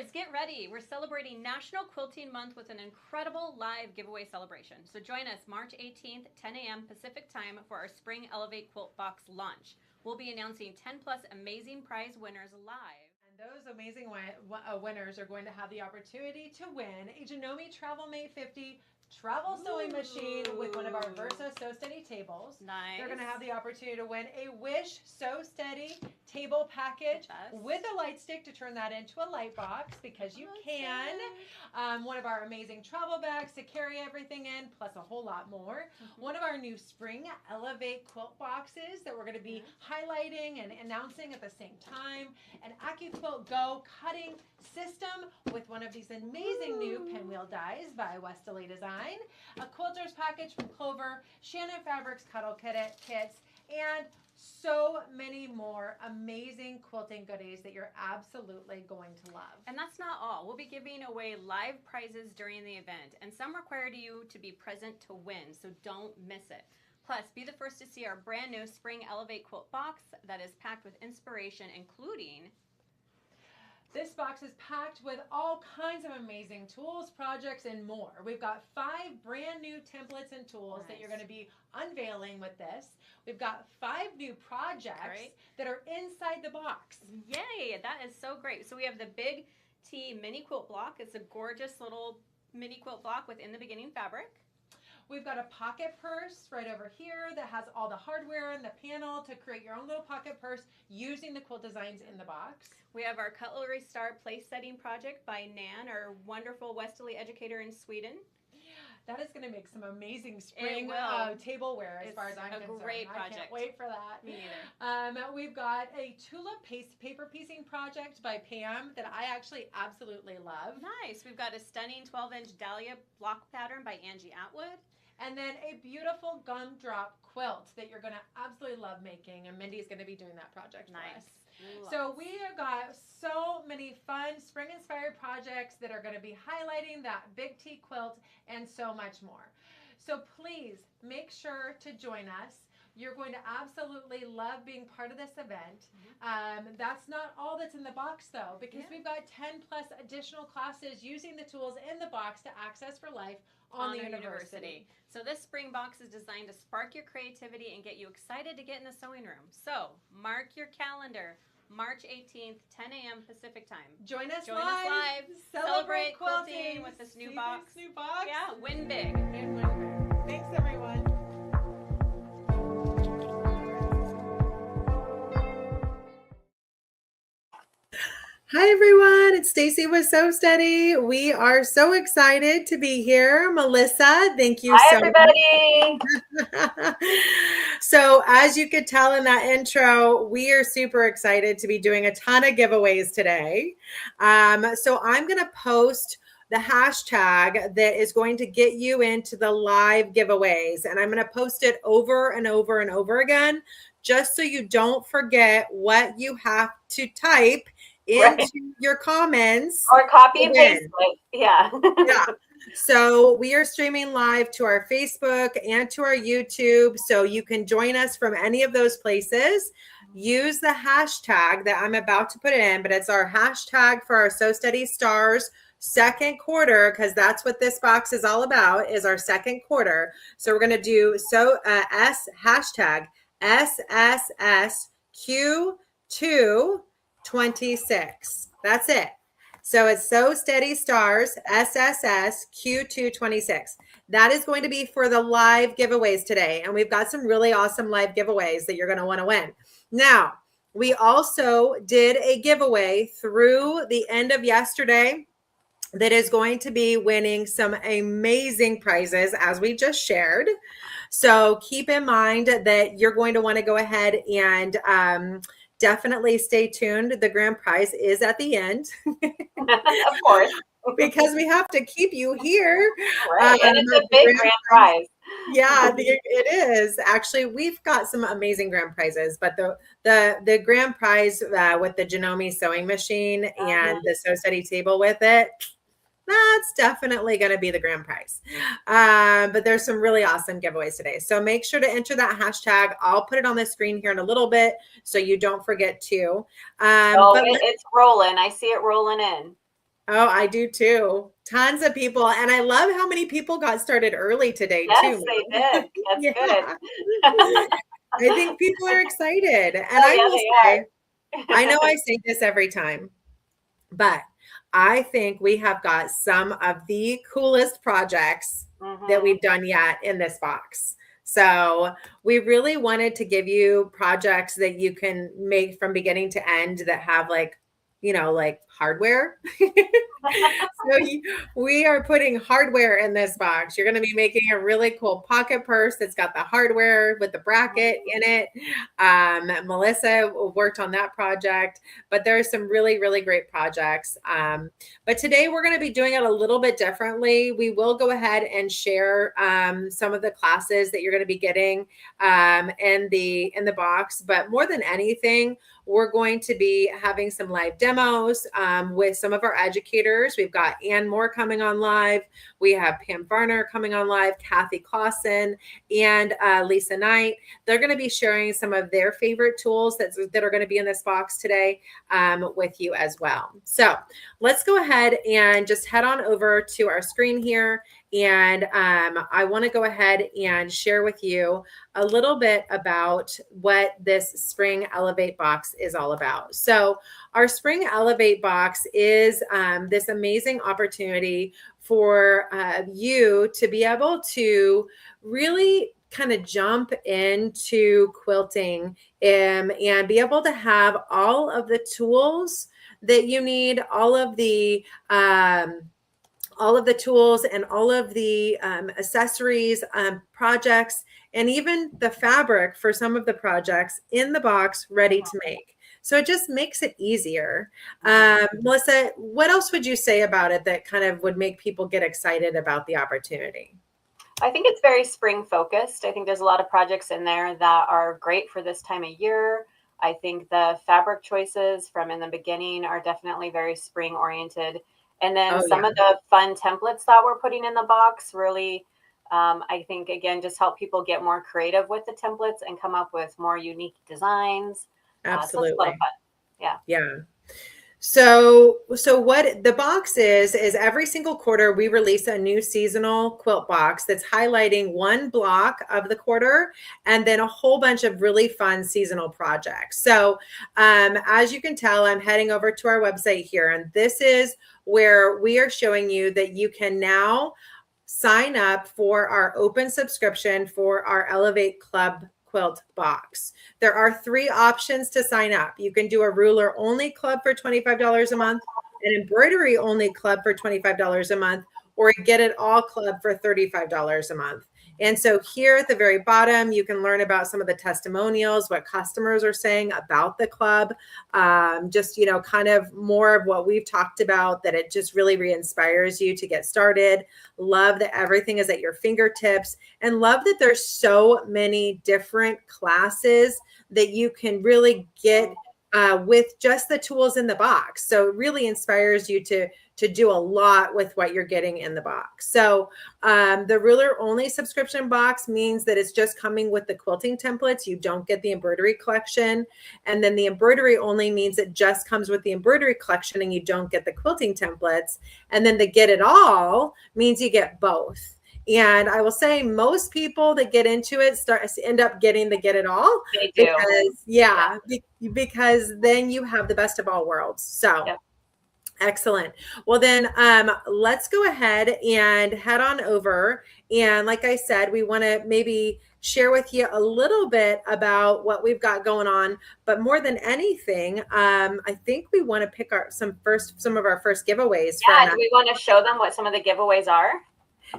Quilters, get ready. We're celebrating National Quilting Month with an incredible live giveaway celebration. So join us March 18th, 10 a.m. Pacific time for our Spring Elevate Quilt Box launch. We'll be announcing 10 plus amazing prize winners live. And those amazing winners are going to have the opportunity to win a Janome TM50 travel sewing machine with one of our Versa Sew Steady tables. Nice. They're going to have the opportunity to win a Wish Sew Steady table package with a light stick to turn that into a light box, because you can. One of our amazing travel bags to carry everything in, plus a whole lot more. One of our new Spring Elevate quilt boxes that we're going to be highlighting and announcing at the same time. An AccuQuilt Go cutting system with one of these amazing new pinwheel dies by Westerly Design. A quilter's package from Clover, Shannon Fabrics cuddle kits, and so many more amazing quilting goodies that you're absolutely going to love. And that's not all. We'll be giving away live prizes during the event, and some require you to be present to win, so don't miss it. Plus, be the first to see our brand new Spring Elevate Quilt Box that is packed with inspiration, including... This box is packed with all kinds of amazing tools, projects, and more. We've got 5 brand new templates and tools that you're going to be unveiling with this. We've got 5 new projects that are inside the box. Yay, that is so great. So we have the Big T mini quilt block. It's a gorgeous little mini quilt block within the beginning fabric. We've got a pocket purse right over here that has all the hardware and the panel to create your own little pocket purse using the quilt designs in the box. We have our Cutlery Star place setting project by Nane, our wonderful Westerly educator in Sweden. That is going to make some amazing spring tableware as far as I'm concerned. It's a great project. I can't wait for that. Me neither. We've got a tulip paper piecing project by Pam that I actually absolutely love. Nice. We've got a stunning 12-inch Dahlia block pattern by Angie Atwood. And then a beautiful gumdrop quilt that you're going to absolutely love making. And Mindy's going to be doing that project for us. So we have got so many fun spring-inspired projects that are going to be highlighting that Big T quilt and so much more. So please make sure to join us. You're going to absolutely love being part of this event. That's not all that's in the box, though, because we've got 10 plus additional classes using the tools in the box to access for life on the university. So this spring box is designed to spark your creativity and get you excited to get in the sewing room. So mark your calendar, March 18th, 10 a.m. Pacific time. Join us live. Celebrate quilting with this new box. Yeah, win big. And win big. Thanks, everyone. Hi everyone, it's Stacy with Sew Steady. We are so excited to be here. Melissa, thank you so much. Hi everybody. So as you could tell in that intro, we are super excited to be doing a ton of giveaways today. So I'm going to post the hashtag that is going to get you into the live giveaways. And I'm going to post it over and over and over again, just so you don't forget what you have to type into your comments or copy and paste it. Yeah. So we are streaming live to our Facebook and to our YouTube, so you can join us from any of those places. Use the hashtag that I'm about to put in, but it's our hashtag for our Sew Steady Stars second quarter, because that's what this box is all about, is our second quarter. So we're going to do hashtag SSSQ226. That's it. So it's Sew Steady Stars SSSQ226. That is going to be for the live giveaways today. And we've got some really awesome live giveaways that you're going to want to win. Now, we also did a giveaway through the end of yesterday that is going to be winning some amazing prizes, as we just shared. So keep in mind that you're going to want to go ahead and definitely stay tuned. The grand prize is at the end. Of course. Because we have to keep you here. Right. And it's a big grand prize. Yeah, it is. Actually, we've got some amazing grand prizes, but the grand prize with the Janome Sewing Machine and the Sew Steady table with it, that's definitely going to be the grand prize. But there's some really awesome giveaways today. So make sure to enter that hashtag. I'll put it on the screen here in a little bit so you don't forget to. It's rolling. I see it rolling in. Oh, I do too. Tons of people. And I love how many people got started early today Yes, too. they did. That's Yeah. good. I think people are excited. And Oh, I yeah, will they say, are. I know I say this every time, but I think we have got some of the coolest projects that we've done yet in this box. So we really wanted to give you projects that you can make from beginning to end that have like, like hardware. We are putting hardware in this box. You're going to be making a really cool pocket purse that's got the hardware with the bracket in it. Melissa worked on that project, but there are some really, really great projects. But today we're going to be doing it a little bit differently. We will go ahead and share some of the classes that you're going to be getting in the box. But more than anything, we're going to be having some live demos with some of our educators. We've got Ann Moore coming on live. We have Pam Varner coming on live, Kathy Clausen, and Lisa Knight. They're going to be sharing some of their favorite tools that are going to be in this box today with you as well. So let's go ahead and just head on over to our screen here. And I want to go ahead and share with you a little bit about what this Spring Elevate box is all about. So our Spring Elevate box is this amazing opportunity for you to be able to really kind of jump into quilting and be able to have all of the tools that you need, all of the tools and all of the accessories, projects, and even the fabric for some of the projects in the box ready to make. So it just makes it easier. Melissa, what else would you say about it that kind of would make people get excited about the opportunity? I think it's very spring focused. I think there's a lot of projects in there that are great for this time of year. I think the fabric choices from in the beginning are definitely very spring oriented. And then some of the fun templates that we're putting in the box really, I think, again, just help people get more creative with the templates and come up with more unique designs. Absolutely. So it's a lot of fun. Yeah. Yeah. So what the box is every single quarter we release a new seasonal quilt box that's highlighting one block of the quarter and then a whole bunch of really fun seasonal projects. So as you can tell, I'm heading over to our website here, and this is where we are showing you that you can now sign up for our open subscription for our Elevate Club quilt box. There are 3 options to sign up. You can do a ruler only club for $25 a month, an embroidery only club for $25 a month, or a get it all club for $35 a month. And so here at the very bottom, you can learn about some of the testimonials, what customers are saying about the club, just, kind of more of what we've talked about, that it just really re-inspires you to get started. Love that everything is at your fingertips, and love that there's so many different classes that you can really get with just the tools in the box. So it really inspires you to do a lot with what you're getting in the box. So the ruler only subscription box means that it's just coming with the quilting templates. You don't get the embroidery collection. And then the embroidery only means it just comes with the embroidery collection and you don't get the quilting templates. And then the get it all means you get both. And I will say most people that get into it end up getting the get it all. They do. Because then you have the best of all worlds. So excellent. Well, then let's go ahead and head on over. And like I said, we want to maybe share with you a little bit about what we've got going on. But more than anything, I think we want to pick some of our first giveaways. Yeah, do we want to show them what some of the giveaways are?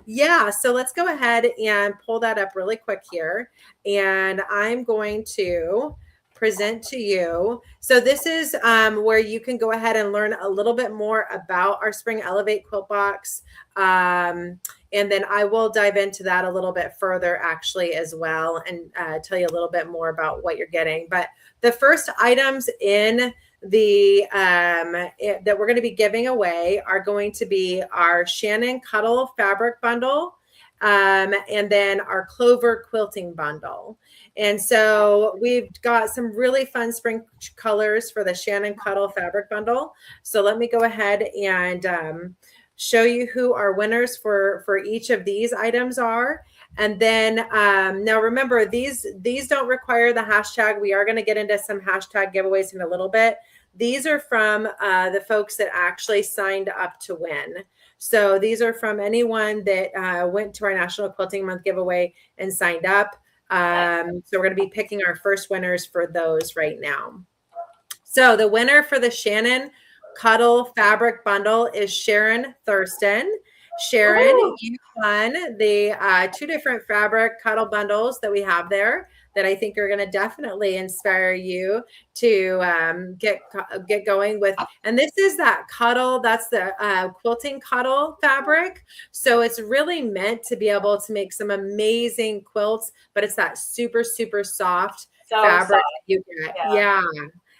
Yeah, so let's go ahead and pull that up really quick here. And I'm going to present to you. So this is where you can go ahead and learn a little bit more about our Spring Elevate quilt box. And then I will dive into that a little bit further actually as well, and tell you a little bit more about what you're getting. But the first items in the that we're going to be giving away are going to be our Shannon Cuddle fabric bundle, and then our Clover quilting bundle. And so we've got some really fun spring colors for the Shannon Cuddle fabric bundle. So let me go ahead and show you who our winners for each of these items are. And then now remember, these don't require the hashtag. We are going to get into some hashtag giveaways in a little bit. These are from the folks that actually signed up to win. So these are from anyone that went to our National Quilting Month giveaway and signed up. So we're going to be picking our first winners for those right now. So the winner for the Shannon Cuddle fabric bundle is Sharon Thurston. Sharon, you won the 2 different fabric cuddle bundles that we have there that I think are going to definitely inspire you to get going with. And this is that cuddle, that's the quilting cuddle fabric. So it's really meant to be able to make some amazing quilts, but it's that super, super soft fabric you get. Yeah.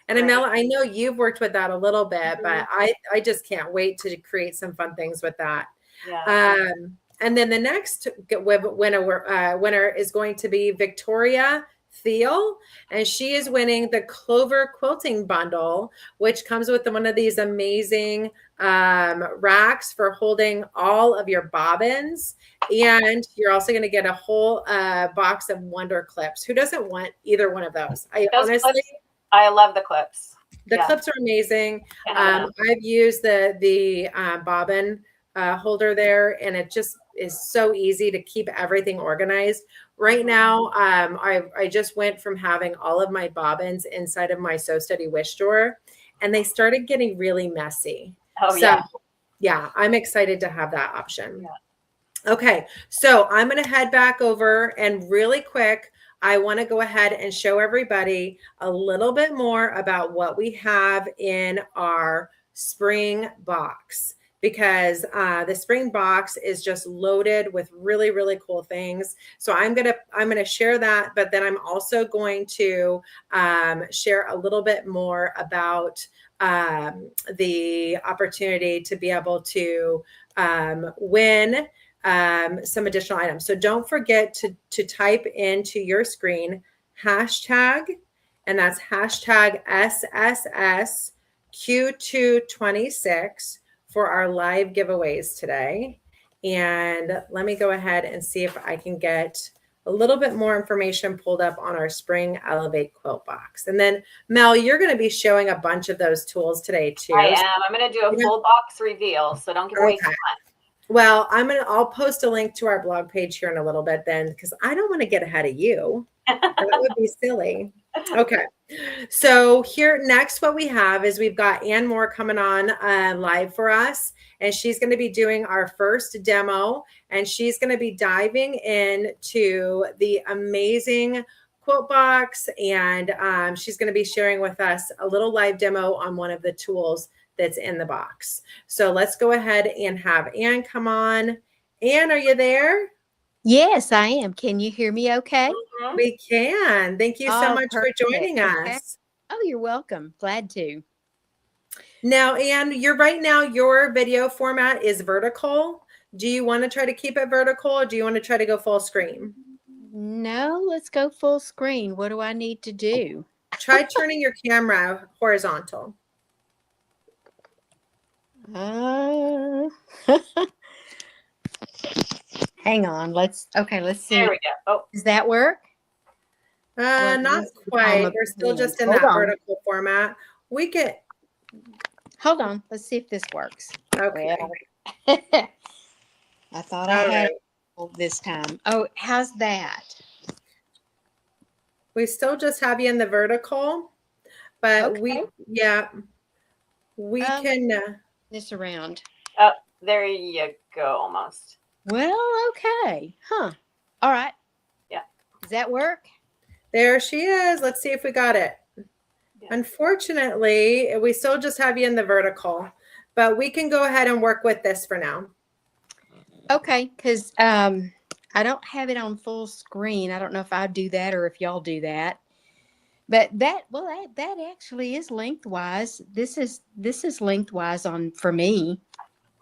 And Amela, I know you've worked with that a little bit, but I just can't wait to create some fun things with that. Yeah. And then the next winner is going to be Victoria Thiel, and she is winning the Clover Quilting Bundle, which comes with one of these amazing racks for holding all of your bobbins. And you're also going to get a whole box of Wonder Clips. Who doesn't want either one of those? I love the clips. The clips are amazing. I've used the bobbin holder there, and it just is so easy to keep everything organized. Right now, I just went from having all of my bobbins inside of my Sew Steady wish drawer, and they started getting really messy. Yeah, I'm excited to have that option. Yeah. Okay, so I'm going to head back over, and really quick, I want to go ahead and show everybody a little bit more about what we have in our spring box, because the spring box is just loaded with really, really cool things. So I'm gonna share that, but then I'm also going to share a little bit more about the opportunity to be able to win some additional items. So don't forget to type into your screen hashtag, and that's hashtag SSSQ226 for our live giveaways today. And let me go ahead and see if I can get a little bit more information pulled up on our Spring Elevate quilt box. And then Mel, you're going to be showing a bunch of those tools today too. I am. I'm going to do a full box reveal, so don't give away too much. Well, I'll post a link to our blog page here in a little bit then, because I don't want to get ahead of you. That would be silly. Okay. So here next, what we have is we've got Ann Moore coming on live for us, and she's going to be doing our first demo, and she's going to be diving into the amazing quilt box, and she's going to be sharing with us a little live demo on one of the tools that's in the box. So let's go ahead and have Ann come on. Ann, are you there? Yes, I am. Can you hear me okay? We can. Thank you so much for joining us. Oh, you're welcome. Glad to. Now, Ann, your video format is vertical. Do you want to try to keep it vertical, or do you want to try to go full screen? No, let's go full screen. What do I need to do? Try turning your camera horizontal. Hang on. Let's see. There we go. Oh, does that work? Not quite. We're still just in that vertical format. We get. Hold on. Let's see if this works. Okay. Well, I thought I had it this time. Oh, how's that? We still just have you in the vertical, but we can. This around. Oh, there you go, almost. Well, okay. Huh. All right. Yeah. Does that work? There she is. Let's see if we got it. Yeah. Unfortunately, we still just have you in the vertical, but we can go ahead and work with this for now. Okay, because I don't have it on full screen. I don't know if I do that or if y'all do that. But that actually is lengthwise. This is lengthwise for me.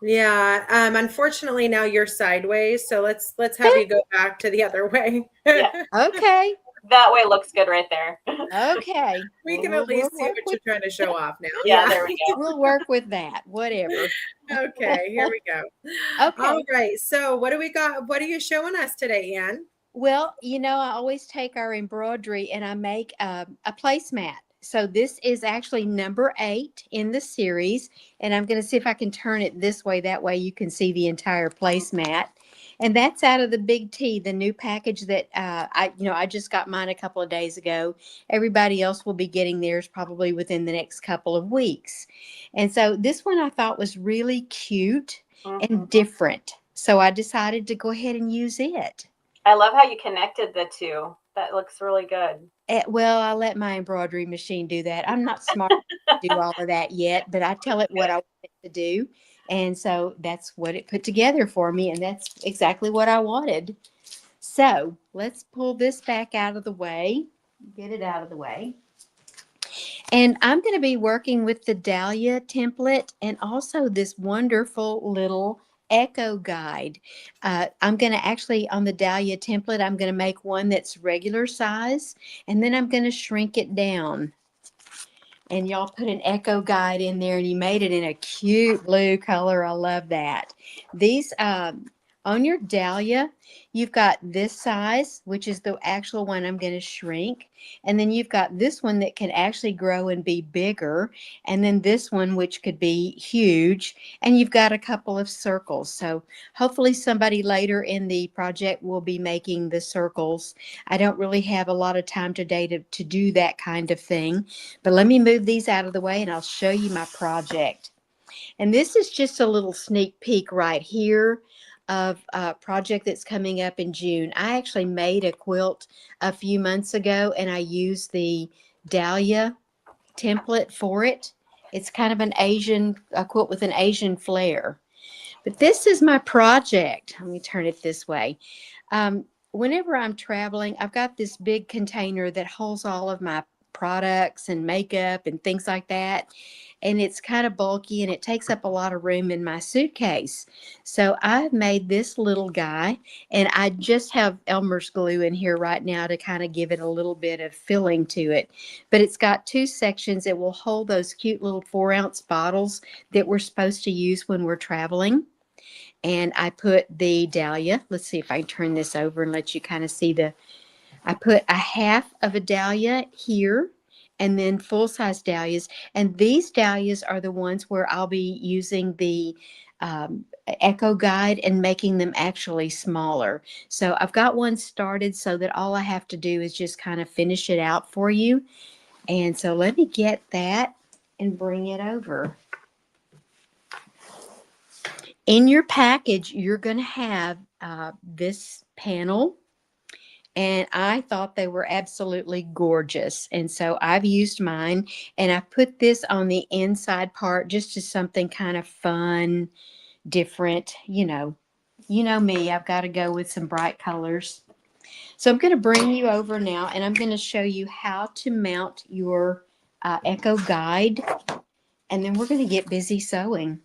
Yeah. Unfortunately, now you're sideways. So let's have you go back to the other way. Yeah. Okay. That way looks good right there. Okay. We Well, can at least see work what with, you're trying to show off now. Yeah, there we go. we'll work with that. Whatever. Okay, here we go. Okay. All right. So what do we got? What are you showing us today, Ann? Well, I always take our embroidery and I make a placemat. So this is actually number 8 in the series, and I'm going to see if I can turn it this way. That way you can see the entire placemat. And that's out of the Big T, the new package that I just got mine a couple of days ago. Everybody else will be getting theirs probably within the next couple of weeks. And so this one I thought was really cute and different. So I decided to go ahead and use it. I love how you connected the two. That looks really good. Well, I let my embroidery machine do that. I'm not smart enough to do all of that yet, but I tell it what I want it to do. And so that's what it put together for me. And that's exactly what I wanted. So let's pull this back out of the way, get it out of the way. And I'm going to be working with the Dahlia template and also this wonderful little echo guide. I'm going to actually, on the Dahlia template, I'm going to make one that's regular size, and then I'm going to shrink it down. And y'all put an echo guide in there, and you made it in a cute blue color. I love that. These, on your Dahlia, you've got this size, which is the actual one I'm going to shrink. And then you've got this one that can actually grow and be bigger. And then this one, which could be huge. And you've got a couple of circles. So hopefully somebody later in the project will be making the circles. I don't really have a lot of time today to do that kind of thing. But let me move these out of the way and I'll show you my project. And this is just a little sneak peek right here of a project that's coming up in June. I actually made a quilt a few months ago and I used the Dahlia template for it. It's kind of a quilt with an Asian flair. But this is my project. Let me turn it this way. Whenever I'm traveling, I've got this big container that holds all of my products and makeup and things like that. And it's kind of bulky and it takes up a lot of room in my suitcase. So I've made this little guy, and I just have Elmer's glue in here right now to kind of give it a little bit of filling to it. But it's got 2 sections. It will hold those cute little 4-ounce bottles that we're supposed to use when we're traveling. And I put the Dahlia. Let's see if I can turn this over and let you kind of see I put a half of a Dahlia here, and then full-size dahlias. And these dahlias are the ones where I'll be using the echo guide and making them actually smaller. So I've got one started so that all I have to do is just kind of finish it out for you. And so let me get that and bring it over. In your package, you're going to have this panel. And I thought they were absolutely gorgeous. And so I've used mine, and I put this on the inside part just as something kind of fun, different. You know me, I've got to go with some bright colors. So I'm going to bring you over now, and I'm going to show you how to mount your echo guide. And then we're going to get busy sewing.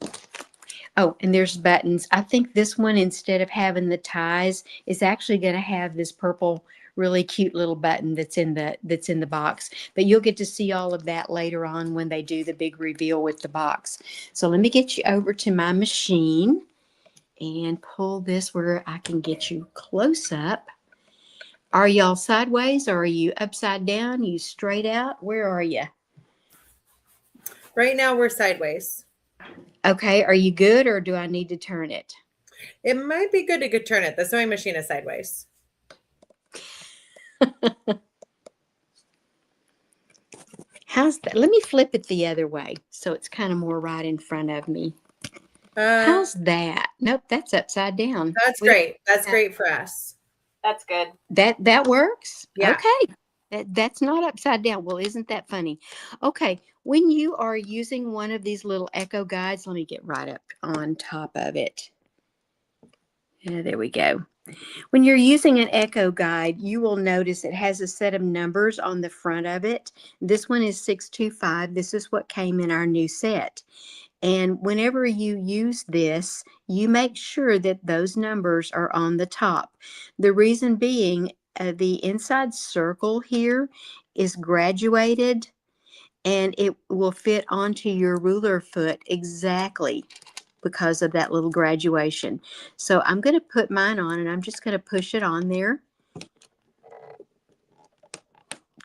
Oh, and there's buttons. I think this one, instead of having the ties, is actually going to have this purple, really cute little button that's in the box. But you'll get to see all of that later on when they do the big reveal with the box. So let me get you over to my machine and pull this where I can get you close up. Are y'all sideways, or are you upside down? Are you straight out? Where are you? Right now we're sideways. Okay, are you good, or do I need to turn it? It might be good to turn it. The sewing machine is sideways. How's that? Let me flip it the other way so it's kind of more right in front of me. How's that? Nope, that's upside down. That's great. That's great for us. That's good. That works? Yeah. Okay. That's not upside down. Well, isn't that funny? Okay. When you are using one of these little echo guides, let me get right up on top of it. Yeah, there we go. When you're using an echo guide, you will notice it has a set of numbers on the front of it. This one is 625. This is what came in our new set. And whenever you use this, you make sure that those numbers are on the top. The reason being, the inside circle here is graduated, and it will fit onto your ruler foot exactly because of that little graduation. So I'm going to put mine on, and I'm just going to push it on there.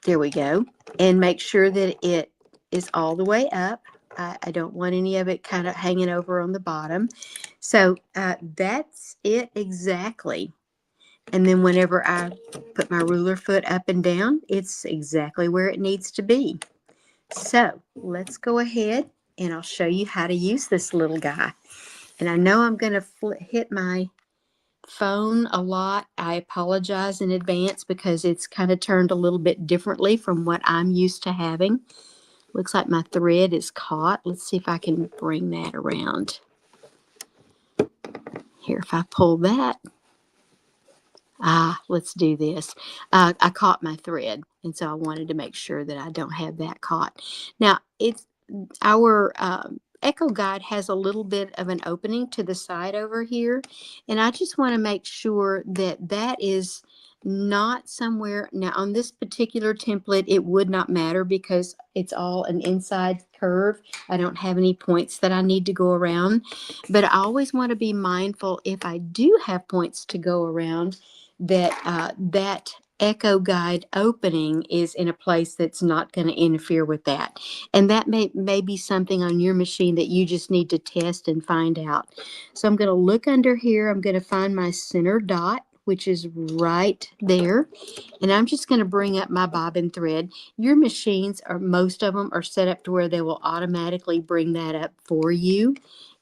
There we go. And make sure that it is all the way up. I don't want any of it kind of hanging over on the bottom. So that's it exactly. And then whenever I put my ruler foot up and down, it's exactly where it needs to be. So let's go ahead and I'll show you how to use this little guy. And I know I'm going to hit my phone a lot. I apologize in advance because it's kind of turned a little bit differently from what I'm used to having. Looks like my thread is caught. Let's see if I can bring that around. Here, if I pull that. Let's do this. I caught my thread, and so I wanted to make sure that I don't have that caught. Now, it's our Echo Guide has a little bit of an opening to the side over here, and I just want to make sure that that is not somewhere. Now, on this particular template, it would not matter because it's all an inside curve. I don't have any points that I need to go around, but I always want to be mindful if I do have points to go around that that Echo Guide opening is in a place that's not going to interfere with that. And that may be something on your machine that you just need to test and find out. So I'm going to look under here. I'm going to find my center dot, which is right there. And I'm just going to bring up my bobbin thread. Your machines, or most of them, are set up to where they will automatically bring that up for you.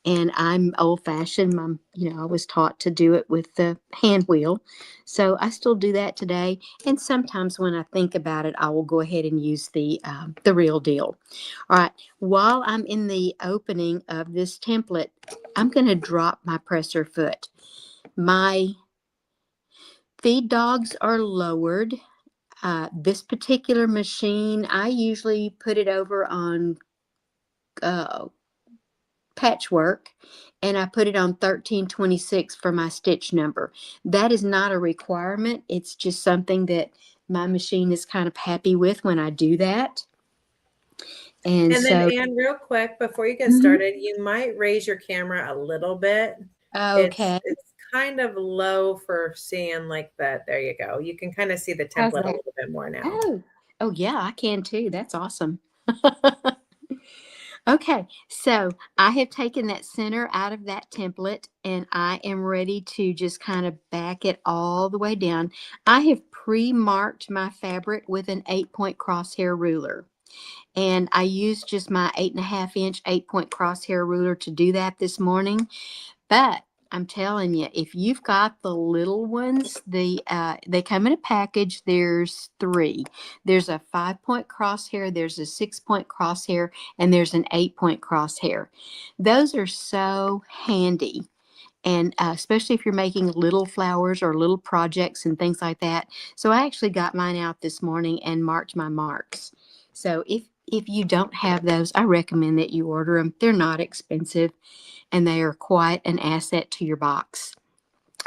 And I'm old-fashioned. I was taught to do it with the hand wheel. So I still do that today. And sometimes when I think about it, I will go ahead and use the real deal. All right. While I'm in the opening of this template, I'm going to drop my presser foot. My feed dogs are lowered. This particular machine, I usually put it over on patchwork, and I put it on 1326 for my stitch number. That is not a requirement. It's just something that my machine is kind of happy with when I do that. And so, then Anne, real quick, before you get started, you might raise your camera a little bit. okay. It's kind of low for seeing like that. There you go. You can kind of see the template a little bit more now. Oh yeah, I can too. That's awesome. Okay, so I have taken that center out of that template, and I am ready to just kind of back it all the way down. I have pre-marked my fabric with an 8-point crosshair ruler. And I used just my 8.5-inch 8-point crosshair ruler to do that this morning. But I'm telling you, if you've got the little ones, they come in a package. There's 3. There's a 5-point crosshair, there's a 6-point crosshair, and there's an 8-point crosshair. Those are so handy. And especially if you're making little flowers or little projects and things like that. So I actually got mine out this morning and marked my marks. So if you don't have those, I recommend that you order them. They're not expensive, and they are quite an asset to your box.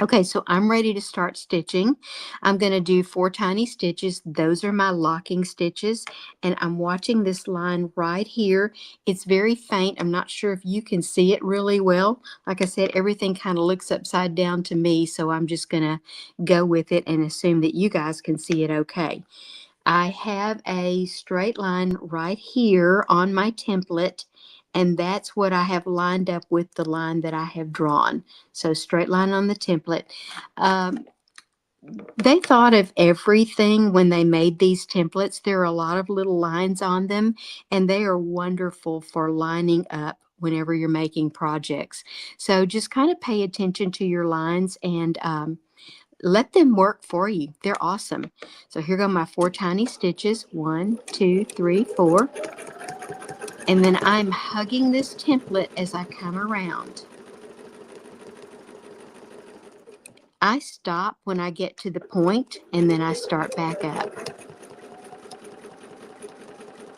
Okay, so I'm ready to start stitching. I'm going to do 4 tiny stitches. Those are my locking stitches, and I'm watching this line right here. It's very faint. I'm not sure if you can see it really well. Like I said, everything kind of looks upside down to me, so I'm just going to go with it and assume that you guys can see it okay. I have a straight line right here on my template, and that's what I have lined up with the line that I have drawn. So straight line on the template. They thought of everything when they made these templates. There are a lot of little lines on them, and they are wonderful for lining up whenever you're making projects. So just kind of pay attention to your lines and let them work for you. They're awesome. So here go my 4 tiny stitches. 1, 2, 3, 4. And then I'm hugging this template as I come around. I stop when I get to the point, and then I start back up.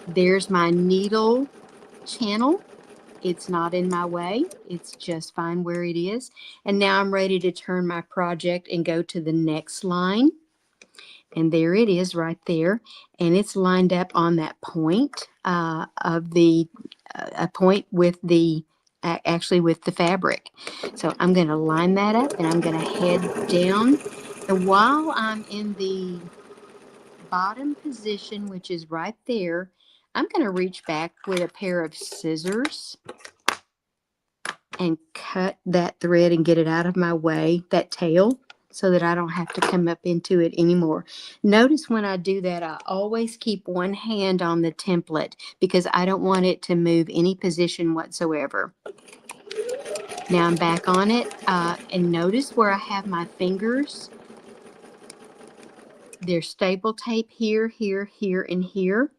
There's my needle channel. It's not in my way. It's just fine where it is. And now I'm ready to turn my project and go to the next line. And there it is right there. And it's lined up on that point of the, a point with the, actually with the fabric. So I'm going to line that up and I'm going to head down. And while I'm in the bottom position, which is right there, I'm going to reach back with a pair of scissors and cut that thread and get it out of my way, that tail, so that I don't have to come up into it anymore. Notice when I do that, I always keep one hand on the template because I don't want it to move any position whatsoever. Now I'm back on it, and notice where I have my fingers. There's staple tape here, here, here, and here.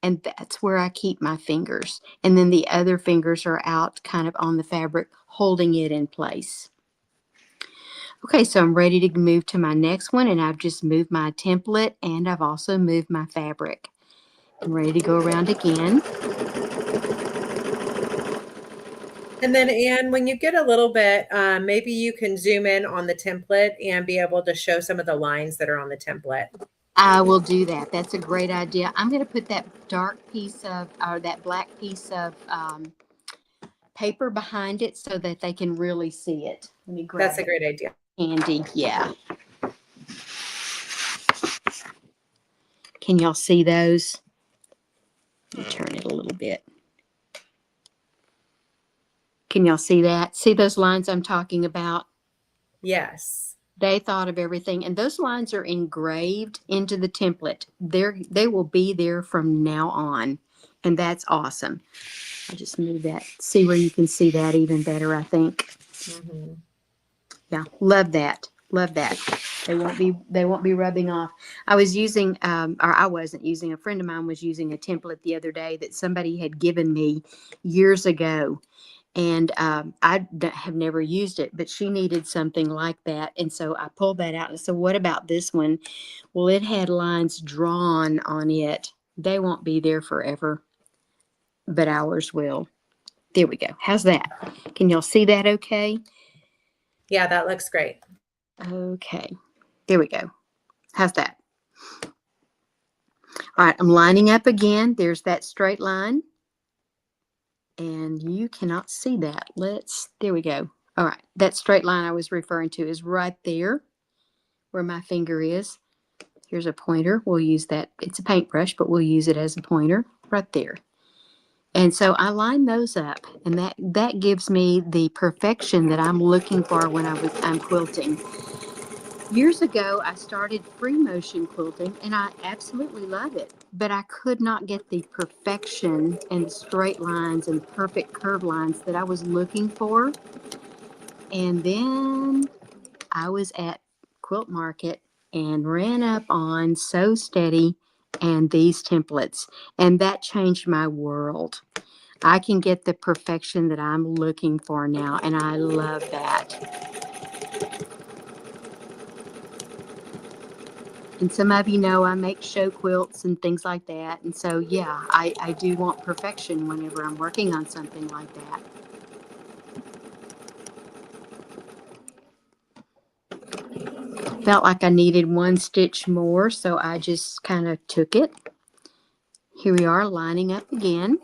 And that's where I keep my fingers. And then the other fingers are out kind of on the fabric, holding it in place. Okay, so I'm ready to move to my next one, and I've just moved my template, and I've also moved my fabric. I'm ready to go around again. And then, Anne, when you get a little bit, maybe you can zoom in on the template and be able to show some of the lines that are on the template. I will do that. That's a great idea. I'm going to put that dark piece of, or that black piece of paper behind it so that they can really see it. Let me grab That's a great idea. Handy, yeah. Can y'all see those? Let me turn it a little bit. Can y'all see that? See those lines I'm talking about? Yes. They thought of everything, and those lines are engraved into the template. They will be there from now on, and that's awesome. I'll just move that. See where you can see that even better, I think. Mm-hmm. Yeah, love that. Love that. They won't be rubbing off. I was using, or I wasn't using, a friend of mine was using a template the other day that somebody had given me years ago. And I have never used it, but she needed something like that. And so I pulled that out. And so what about this one? Well, it had lines drawn on it. They won't be there forever, but ours will. There we go. How's that? Can y'all see that okay? Yeah, that looks great. Okay. There we go. How's that? All right, I'm lining up again. There's that straight line. And you cannot see that. There we go. All right, that straight line I was referring to is right there where my finger is. Here's a pointer. We'll use that. It's a paintbrush, but we'll use it as a pointer right there. And so I line those up, and that gives me the perfection that I'm looking for when I'm quilting. Years ago, I started free motion quilting, and I absolutely love it, but I could not get the perfection and straight lines and perfect curve lines that I was looking for. And then I was at Quilt Market and ran up on Sew Steady and these templates, and that changed my world. I can get the perfection that I'm looking for now, and I love that. And some of you know I make show quilts and things like that. And so, yeah, I do want perfection whenever I'm working on something like that. Felt like I needed one stitch more, so I just kind of took it. Here we are, lining up again.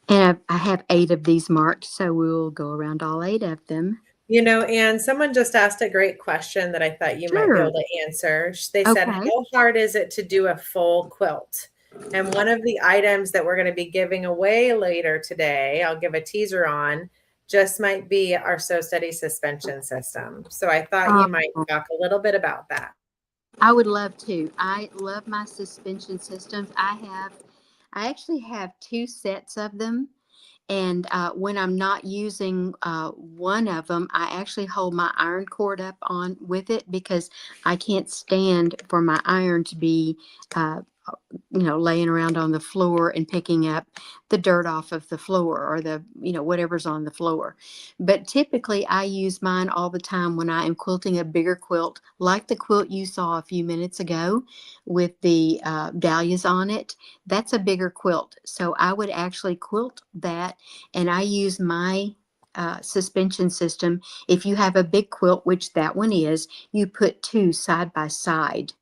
And I have 8 of these marked, so we'll go around all 8 of them. You know, Anne, someone just asked a great question that I thought you might be able to answer. They said, how hard is it to do a full quilt? And one of the items that we're going to be giving away later today, I'll give a teaser on, just might be our Sew Steady suspension system. So I thought you might talk a little bit about that. I would love to. I love my suspension systems. I actually have 2 sets of them. And when I'm not using one of them, I actually hold my iron cord up on with it because I can't stand for my iron to be laying around on the floor and picking up the dirt off of the floor or the, whatever's on the floor. But typically I use mine all the time when I am quilting a bigger quilt, like the quilt you saw a few minutes ago with the dahlias on it. That's a bigger quilt. So I would actually quilt that, and I use my suspension system. If you have a big quilt, which that one is, you put two side by side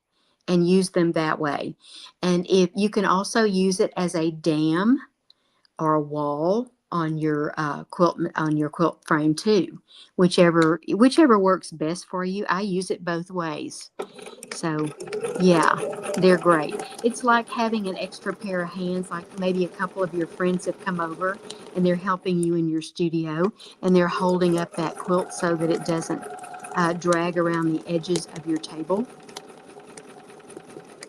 and use them that way. And if you can also use it as a dam or a wall on your quilt frame too, whichever works best for you. I use it both ways. So yeah, they're great. It's like having an extra pair of hands, like maybe a couple of your friends have come over and they're helping you in your studio and they're holding up that quilt so that it doesn't drag around the edges of your table.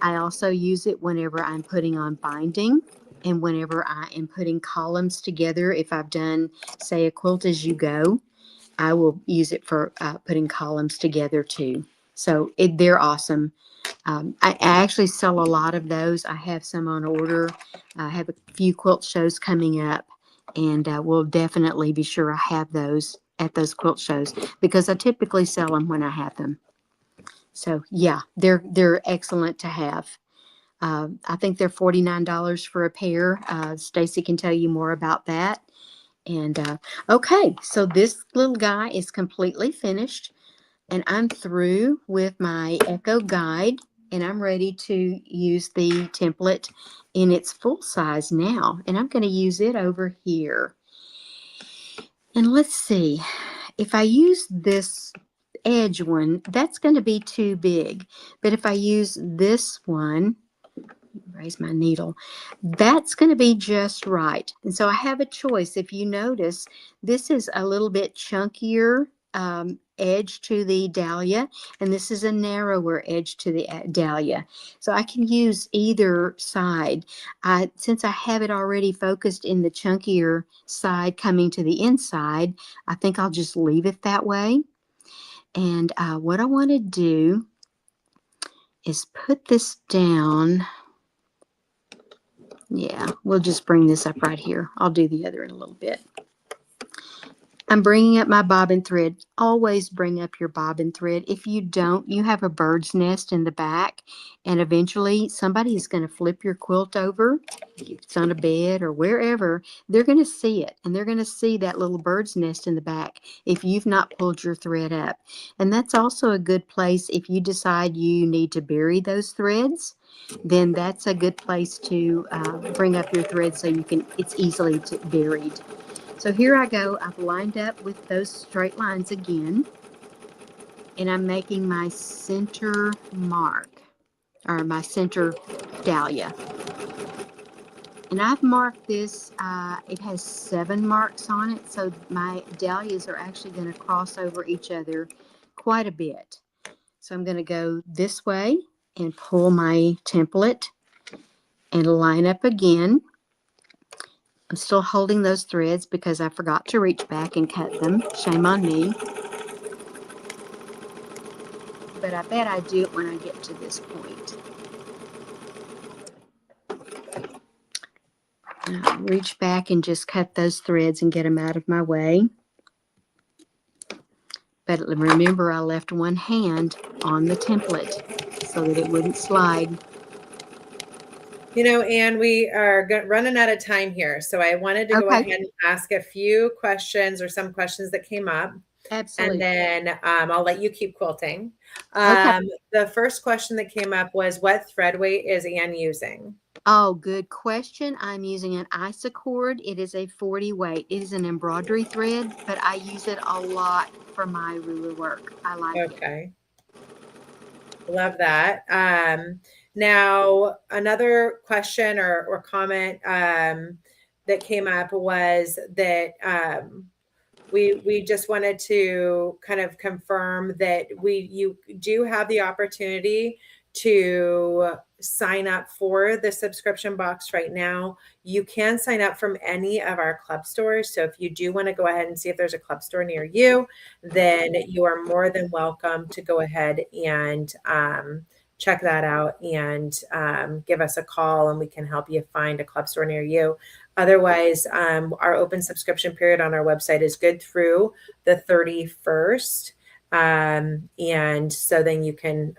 I also use it whenever I'm putting on binding and whenever I am putting columns together. If I've done, say, a quilt as you go, I will use it for putting columns together too. So they're awesome. I actually sell a lot of those. I have some on order. I have a few quilt shows coming up, and we'll definitely be sure I have those at those quilt shows because I typically sell them when I have them. So yeah, they're excellent to have. I think they're $49 for a pair. Stacy can tell you more about that. And okay, so this little guy is completely finished, and I'm through with my Echo guide, and I'm ready to use the template in its full size now. And I'm going to use it over here. And let's see, if I use this edge one, that's going to be too big. But if I use this one, raise my needle, that's going to be just right. And so I have a choice. If you notice, this is a little bit chunkier edge to the Dahlia, and this is a narrower edge to the Dahlia. So I can use either side. Since I have it already focused in the chunkier side coming to the inside, I think I'll just leave it that way. And what I want to do is put this down. Yeah, we'll just bring this up right here. I'll do the other in a little bit. I'm bringing up my bobbin thread. Always bring up your bobbin thread. If you don't, you have a bird's nest in the back, and eventually somebody is going to flip your quilt over. If it's on a bed or wherever, they're going to see it, and they're going to see that little bird's nest in the back if you've not pulled your thread up. And that's also a good place if you decide you need to bury those threads. Then that's a good place to bring up your thread so it's easily buried. So here I go. I've lined up with those straight lines again, and I'm making my center mark, or my center Dahlia. And I've marked this, it has 7 marks on it, so my dahlias are actually going to cross over each other quite a bit. So I'm going to go this way and pull my template and line up again. I'm still holding those threads because I forgot to reach back and cut them. Shame on me. But I bet I do it when I get to this point. I'll reach back and just cut those threads and get them out of my way. But remember, I left one hand on the template so that it wouldn't slide. Anne, we are running out of time here. So I wanted to go ahead and ask a few questions or some questions that came up. Absolutely. And then I'll let you keep quilting. The first question that came up was, what thread weight is Anne using? Oh, good question. I'm using an Isacord. It is a 40 weight. It is an embroidery thread, but I use it a lot for my ruler work. I like it. Okay. Love that. Now, another question or comment that came up was that we just wanted to kind of confirm that you do have the opportunity to sign up for the subscription box right now. You can sign up from any of our club stores. So if you do want to go ahead and see if there's a club store near you, then you are more than welcome to go ahead and check that out and give us a call, and we can help you find a club store near you. Otherwise, our open subscription period on our website is good through the 31st. And so then you can,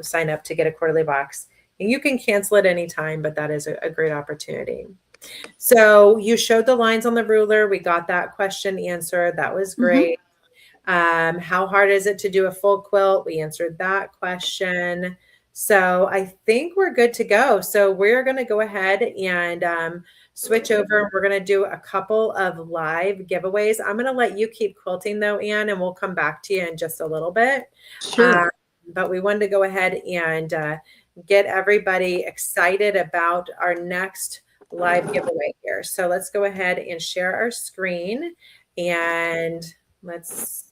sign up to get a quarterly box. And you can cancel at any time, but that is a great opportunity. So you showed the lines on the ruler. We got that question answered. That was great. How hard is it to do a full quilt? We answered that question. So I think we're good to go. So we're going to go ahead and switch over. We're going to do a couple of live giveaways. I'm going to let you keep quilting though, Anne, and we'll come back to you in just a little bit. Sure. But we wanted to go ahead and get everybody excited about our next live giveaway here. So let's go ahead and share our screen, and let's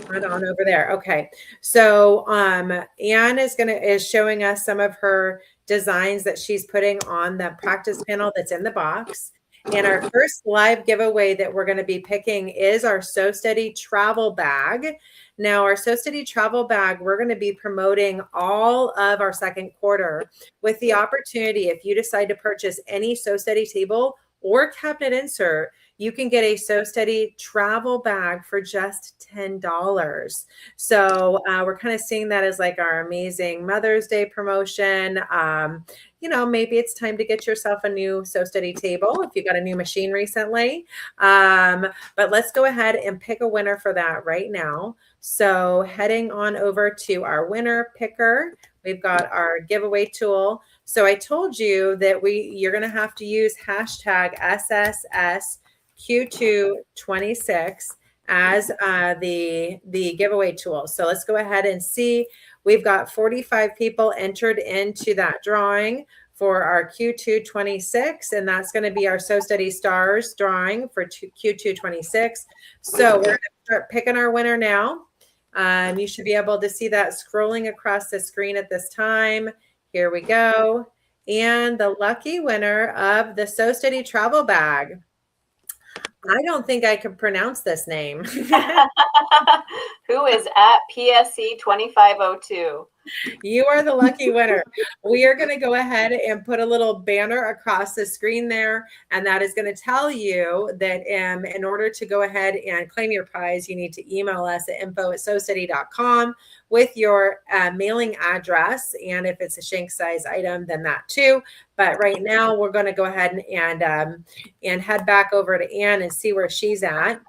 run on over there. Okay. So Anne is showing us some of her designs that she's putting on the practice panel that's in the box. And our first live giveaway that we're going to be picking is our Sew Steady travel bag. Now, our Sew Steady travel bag, we're going to be promoting all of our second quarter with the opportunity, if you decide to purchase any Sew Steady table or cabinet insert, you can get a Sew Steady travel bag for just $10. So we're kind of seeing that as like our amazing Mother's Day promotion. Maybe it's time to get yourself a new Sew Steady table if you got a new machine recently. But let's go ahead and pick a winner for that right now. So heading on over to our winner picker, we've got our giveaway tool. So I told you that you're going to have to use hashtag SSSQ226 as the giveaway tool. So let's go ahead and see. We've got 45 people entered into that drawing for our Q226, and that's going to be our Sew Steady Stars drawing for Q226. So we're going to start picking our winner now. You should be able to see that scrolling across the screen at this time. Here we go. And the lucky winner of the Sew Steady travel bag. I don't think I can pronounce this name. Who is at PSC 2502? You are the lucky winner. We are going to go ahead and put a little banner across the screen there, and that is going to tell you that in order to go ahead and claim your prize, you need to email us at info@sewsteady.com with your mailing address, and if it's a shank size item, then that too. But right now, we're going to go ahead and head back over to Anne and see where she's at.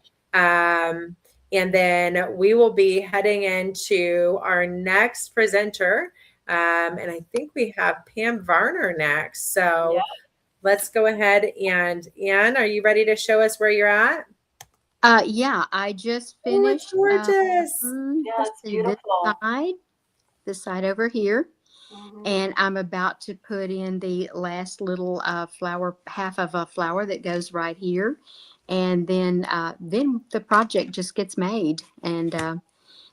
And then we will be heading into our next presenter. And I think we have Pam Varner next. So let's go ahead and Anne, are you ready to show us where you're at? Yeah, I just finished. Oh, it's gorgeous. Yeah, it's beautiful. This side over here. And I'm about to put in the last little flower, half of a flower that goes right here. And then the project just gets made, and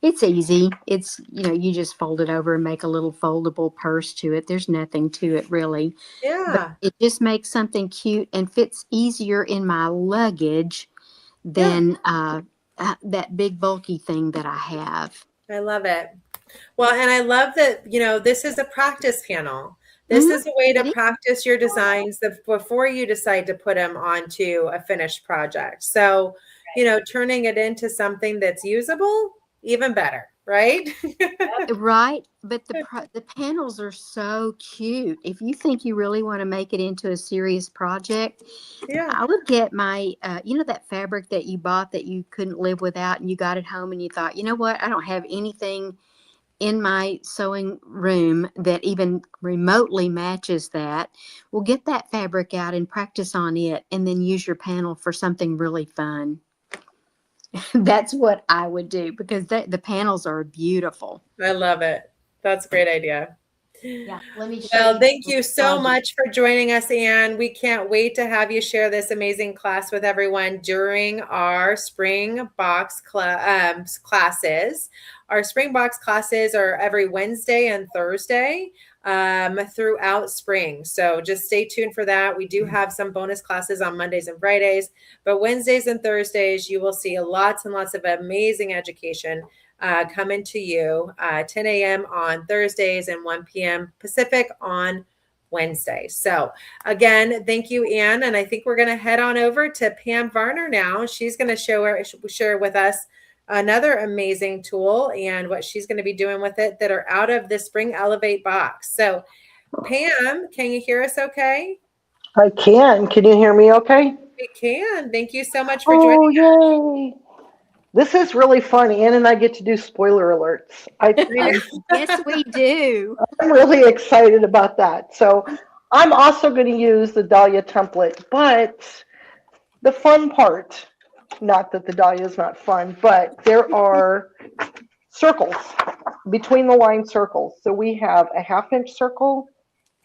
it's easy. It's, you just fold it over and make a little foldable purse to it. There's nothing to it really. Yeah. But it just makes something cute and fits easier in my luggage than that big bulky thing that I have. I love it. Well, and I love that, this is a practice panel. This is a way to practice your designs before you decide to put them onto a finished project. So, turning it into something that's usable, even better, right? Right. But the panels are so cute. If you think you really want to make it into a serious project, I would get my, that fabric that you bought that you couldn't live without, and you got it home and you thought, you know what, I don't have anything in my sewing room that even remotely matches that. Well, get that fabric out and practice on it, and then use your panel for something really fun. That's what I would do, because the panels are beautiful. I love it. That's a great idea. Yeah, let me show well, thank you so much for joining us, Anne. We can't wait to have you share this amazing class with everyone during our spring box classes. Our spring box classes are every Wednesday and Thursday throughout spring. So just stay tuned for that. We do have some bonus classes on Mondays and Fridays, but Wednesdays and Thursdays, you will see lots and lots of amazing education coming to you 10 a.m. on Thursdays and 1 p.m. Pacific on Wednesday. So again, thank you, Anne. And I think we're going to head on over to Pam Varner now. She's going to share with us another amazing tool and what she's going to be doing with it that are out of the Spring Elevate box. So Pam, can you hear us okay? I can. Can you hear me okay? We can. Thank you so much for joining us. Yay. This is really fun. Ann and I get to do spoiler alerts. Yes, we do. I'm really excited about that. So I'm also going to use the Dahlia template, but the fun part, not that the Dahlia is not fun, but there are circles, between the line circles. So we have a 1/2 inch circle,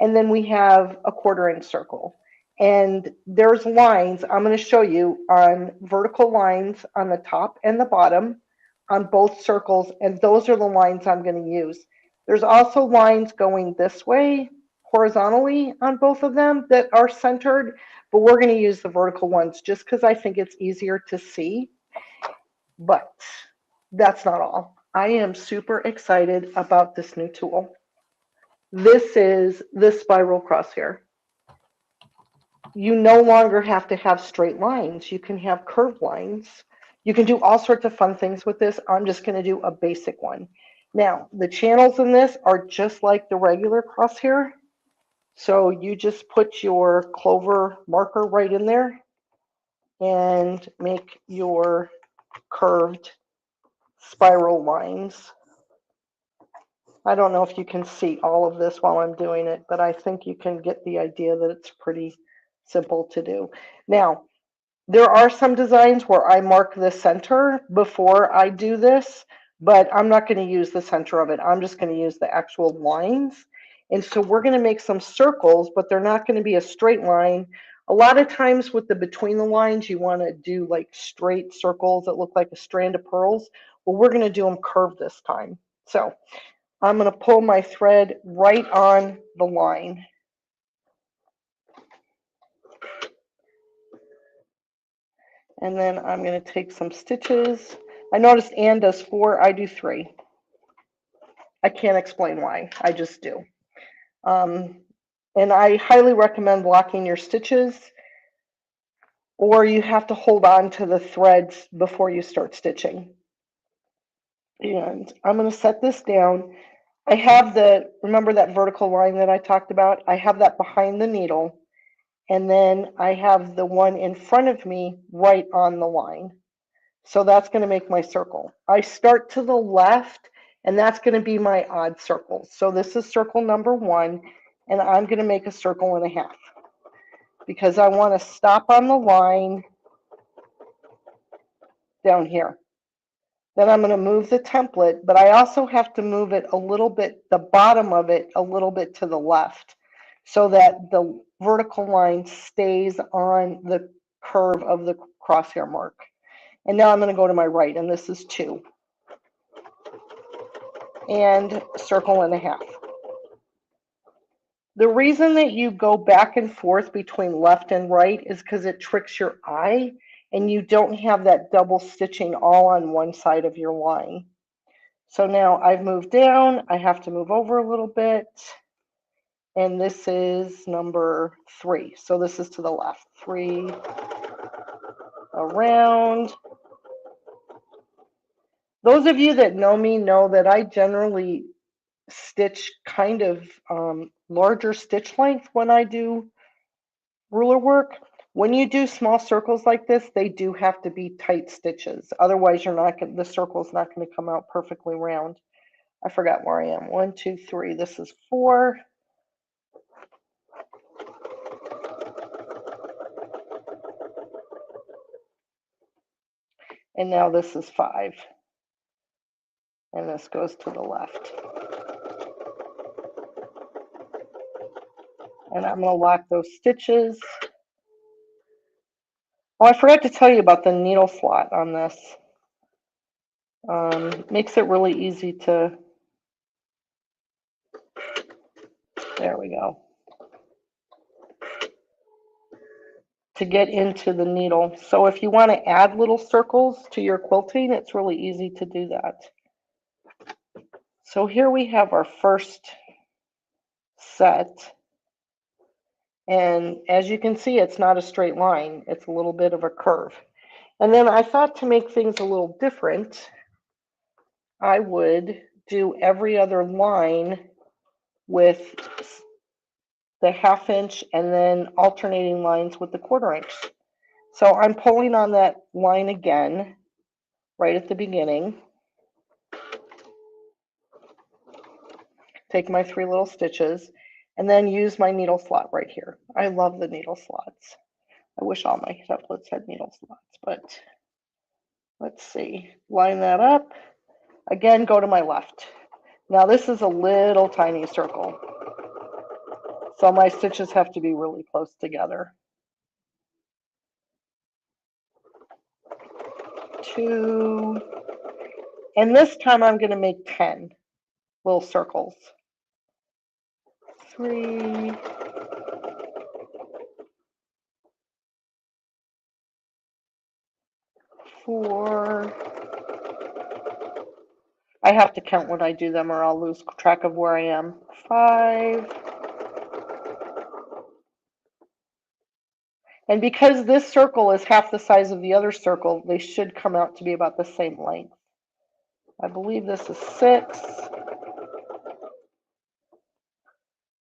and then we have a 1/4 inch circle. And there's lines I'm going to show you on vertical lines on the top and the bottom on both circles, and those are the lines I'm going to use. There's also lines going this way horizontally on both of them that are centered, but we're going to use the vertical ones just because I think it's easier to see. But that's not all. I am super excited about this new tool. This is the spiral crosshair. You no longer have to have straight lines. You can have curved lines. You can do all sorts of fun things with this. I'm just going to do a basic one. Now, the channels in this are just like the regular crosshair. So you just put your clover marker right in there and make your curved spiral lines. I don't know if you can see all of this while I'm doing it, but I think you can get the idea that it's pretty simple to do. Now, there are some designs where I mark the center before I do this, but I'm not going to use the center of it. I'm just going to use the actual lines. And so we're going to make some circles, but they're not going to be a straight line. A lot of times with the between the lines, you want to do like straight circles that look like a strand of pearls. Well, we're going to do them curved this time. So I'm going to pull my thread right on the line. And then I'm going to take some stitches. I noticed Ann does 4, I do 3. I can't explain why, I just do. And I highly recommend locking your stitches, or you have to hold on to the threads before you start stitching. And I'm going to set this down. I have remember that vertical line that I talked about? I have that behind the needle. And then I have the one in front of me right on the line. So that's going to make my circle. I start to the left, and that's going to be my odd circle. So this is circle number 1, and I'm going to make a circle and a half because I want to stop on the line down here. Then I'm going to move the template, but I also have to move it a little bit, the bottom of it a little bit to the left so that the vertical line stays on the curve of the crosshair mark. And now I'm going to go to my right, and this is 2. And circle and a half. The reason that you go back and forth between left and right is because it tricks your eye, and you don't have that double stitching all on one side of your line. So now I've moved down, I have to move over a little bit, and this is number 3. So this is to the left. 3 around. Those of you that know me know that I generally stitch kind of larger stitch length when I do ruler work. When you do small circles like this, they do have to be tight stitches. Otherwise, the circle's not going to come out perfectly round. I forgot where I am. 1, 2, 3. This is 4. And now this is 5. And this goes to the left. And I'm going to lock those stitches. Oh, I forgot to tell you about the needle slot on this. Makes it really easy to, there we go, to get into the needle. So if you want to add little circles to your quilting, it's really easy to do that. So here we have our first set. And as you can see, it's not a straight line. It's a little bit of a curve. And then I thought to make things a little different, I would do every other line with the 1/2 inch and then alternating lines with the 1/4 inch. So I'm pulling on that line again, right at the beginning. Take my 3 little stitches and then use my needle slot right here. I love the needle slots. I wish all my templates had needle slots, but let's see. Line that up. Again, go to my left. Now this is a little tiny circle, so my stitches have to be really close together. 2, and this time I'm going to make 10 little circles. 3, 4. I have to count when I do them or I'll lose track of where I am. 5. And because this circle is half the size of the other circle, they should come out to be about the same length. I believe this is 6.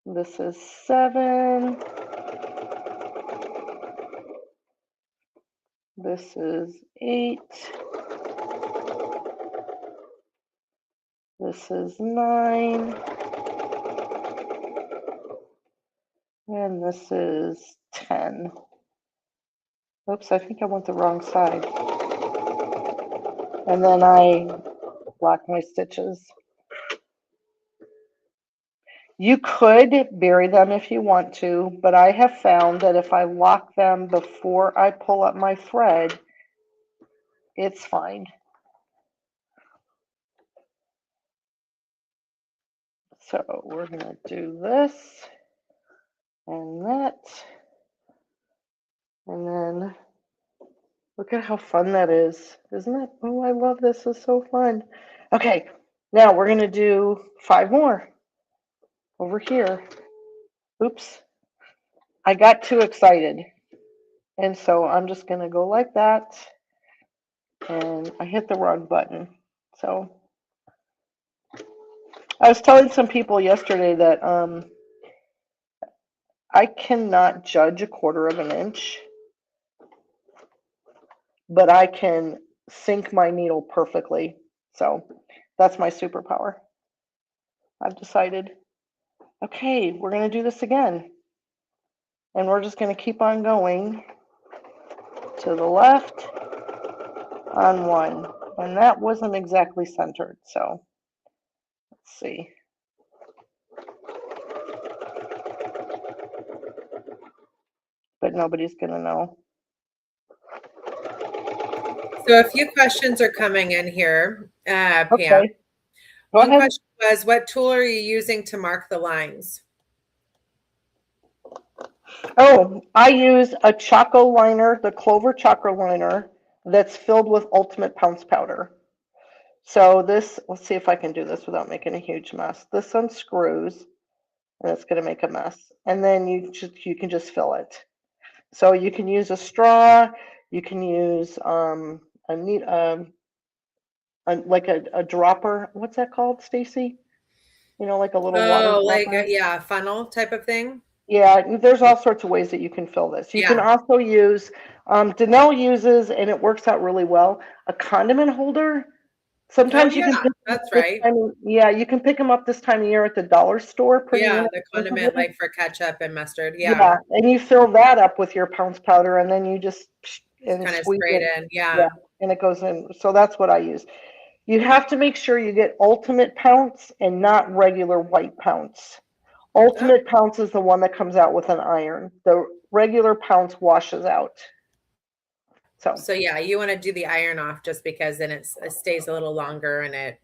This is 7. This is 8. This is 9. And this is 10. Oops, I think I went the wrong side. And then I lock my stitches. You could bury them if you want to, but I have found that if I lock them before I pull up my thread, it's fine. So we're going to do this and that. And then look at how fun that is. Isn't it? Oh, I love this. It's so fun. Okay, now we're going to do 5 more over here. Oops. I got too excited. And so I'm just going to go like that. And I hit the wrong button. So I was telling some people yesterday that I cannot judge a 1/4 of an inch, but I can sink my needle perfectly. So that's my superpower. I've decided, okay, we're going to do this again. And we're just going to keep on going to the left on 1. And that wasn't exactly centered. So let's see. But nobody's going to know. So a few questions are coming in here, Pam. Okay. One question was, what tool are you using to mark the lines? Oh, I use a Choco liner, the Clover Choco liner, that's filled with Ultimate Pounce powder. So this, let's see if I can do this without making a huge mess. This unscrews, and it's going to make a mess. And then you can just fill it. So you can use a straw. You can use like a dropper. What's that called, Stacy? You know, like a little water dropper. Like a funnel type of thing. Yeah, there's all sorts of ways that you can fill this. You can also use, Danelle uses, and it works out really well, a condiment holder. Sometimes you can pick that's right. You can pick them up this time of year at the dollar store. The condiment like for ketchup and mustard. Yeah, and you fill that up with your pounce powder, and then you just kind of squeeze it in. Yeah, and it goes in. So that's what I use. You have to make sure you get Ultimate Pounce and not regular white pounce. Ultimate Pounce is the one that comes out with an iron. The regular pounce washes out. So yeah, you want to do the iron off just because then it stays a little longer and it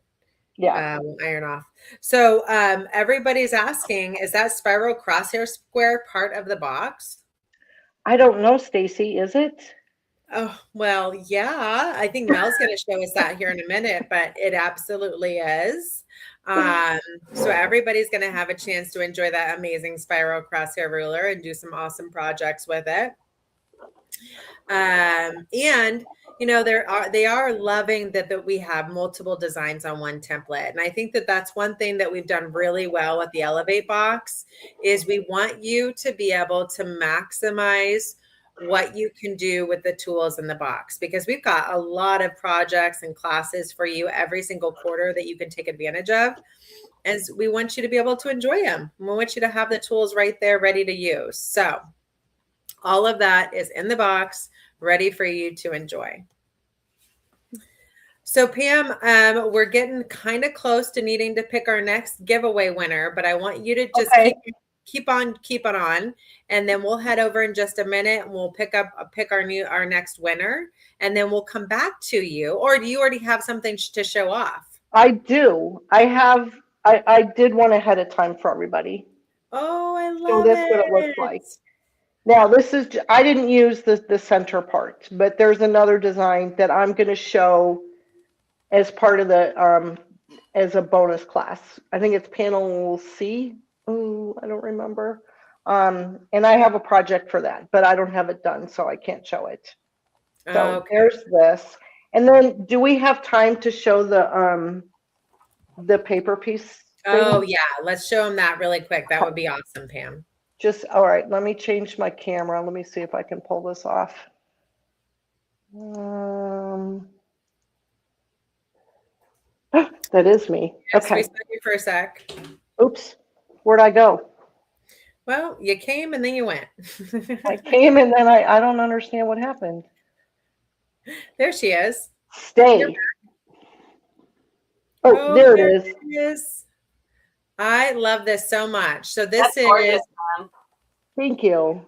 iron off. So everybody's asking, is that spiral crosshair square part of the box? I don't know, Stacy, is it? Oh, well, yeah. I think Mel's going to show us that here in a minute, but it absolutely is. So everybody's going to have a chance to enjoy that amazing spiral crosshair ruler and do some awesome projects with it. And they are loving that we have multiple designs on one template. And I think that that's one thing that we've done really well with the Elevate box is we want you to be able to maximize what you can do with the tools in the box, because we've got a lot of projects and classes for you every single quarter that you can take advantage of. As we want you to be able to enjoy them. We want you to have the tools right there ready to use. So all of that is in the box, ready for you to enjoy. So Pam, we're getting kind of close to needing to pick our next giveaway winner, but I want you to just keep on, and then we'll head over in just a minute and we'll pick our next winner, and then we'll come back to you. Or do you already have something to show off? I do. I did one ahead of time for everybody. Oh, I love it. So that's what it looks like. Now I didn't use the center part, but there's another design that I'm going to show as part of the as a bonus class. I think it's panel C. Oh, I don't remember. And I have a project for that, but I don't have it done, so I can't show it. So there's this. And then do we have time to show the paper piece thing? Oh yeah, let's show them that really quick. That would be awesome, Pam. All right, let me change my camera. Let me see if I can pull this off. That is me. Yes, okay. We saw you for a sec. Oops, where'd I go? Well, you came and then you went. I came and then I don't understand what happened. There she is. Stay. Oh, there it is. I love this so much. So this is gorgeous, Thank you.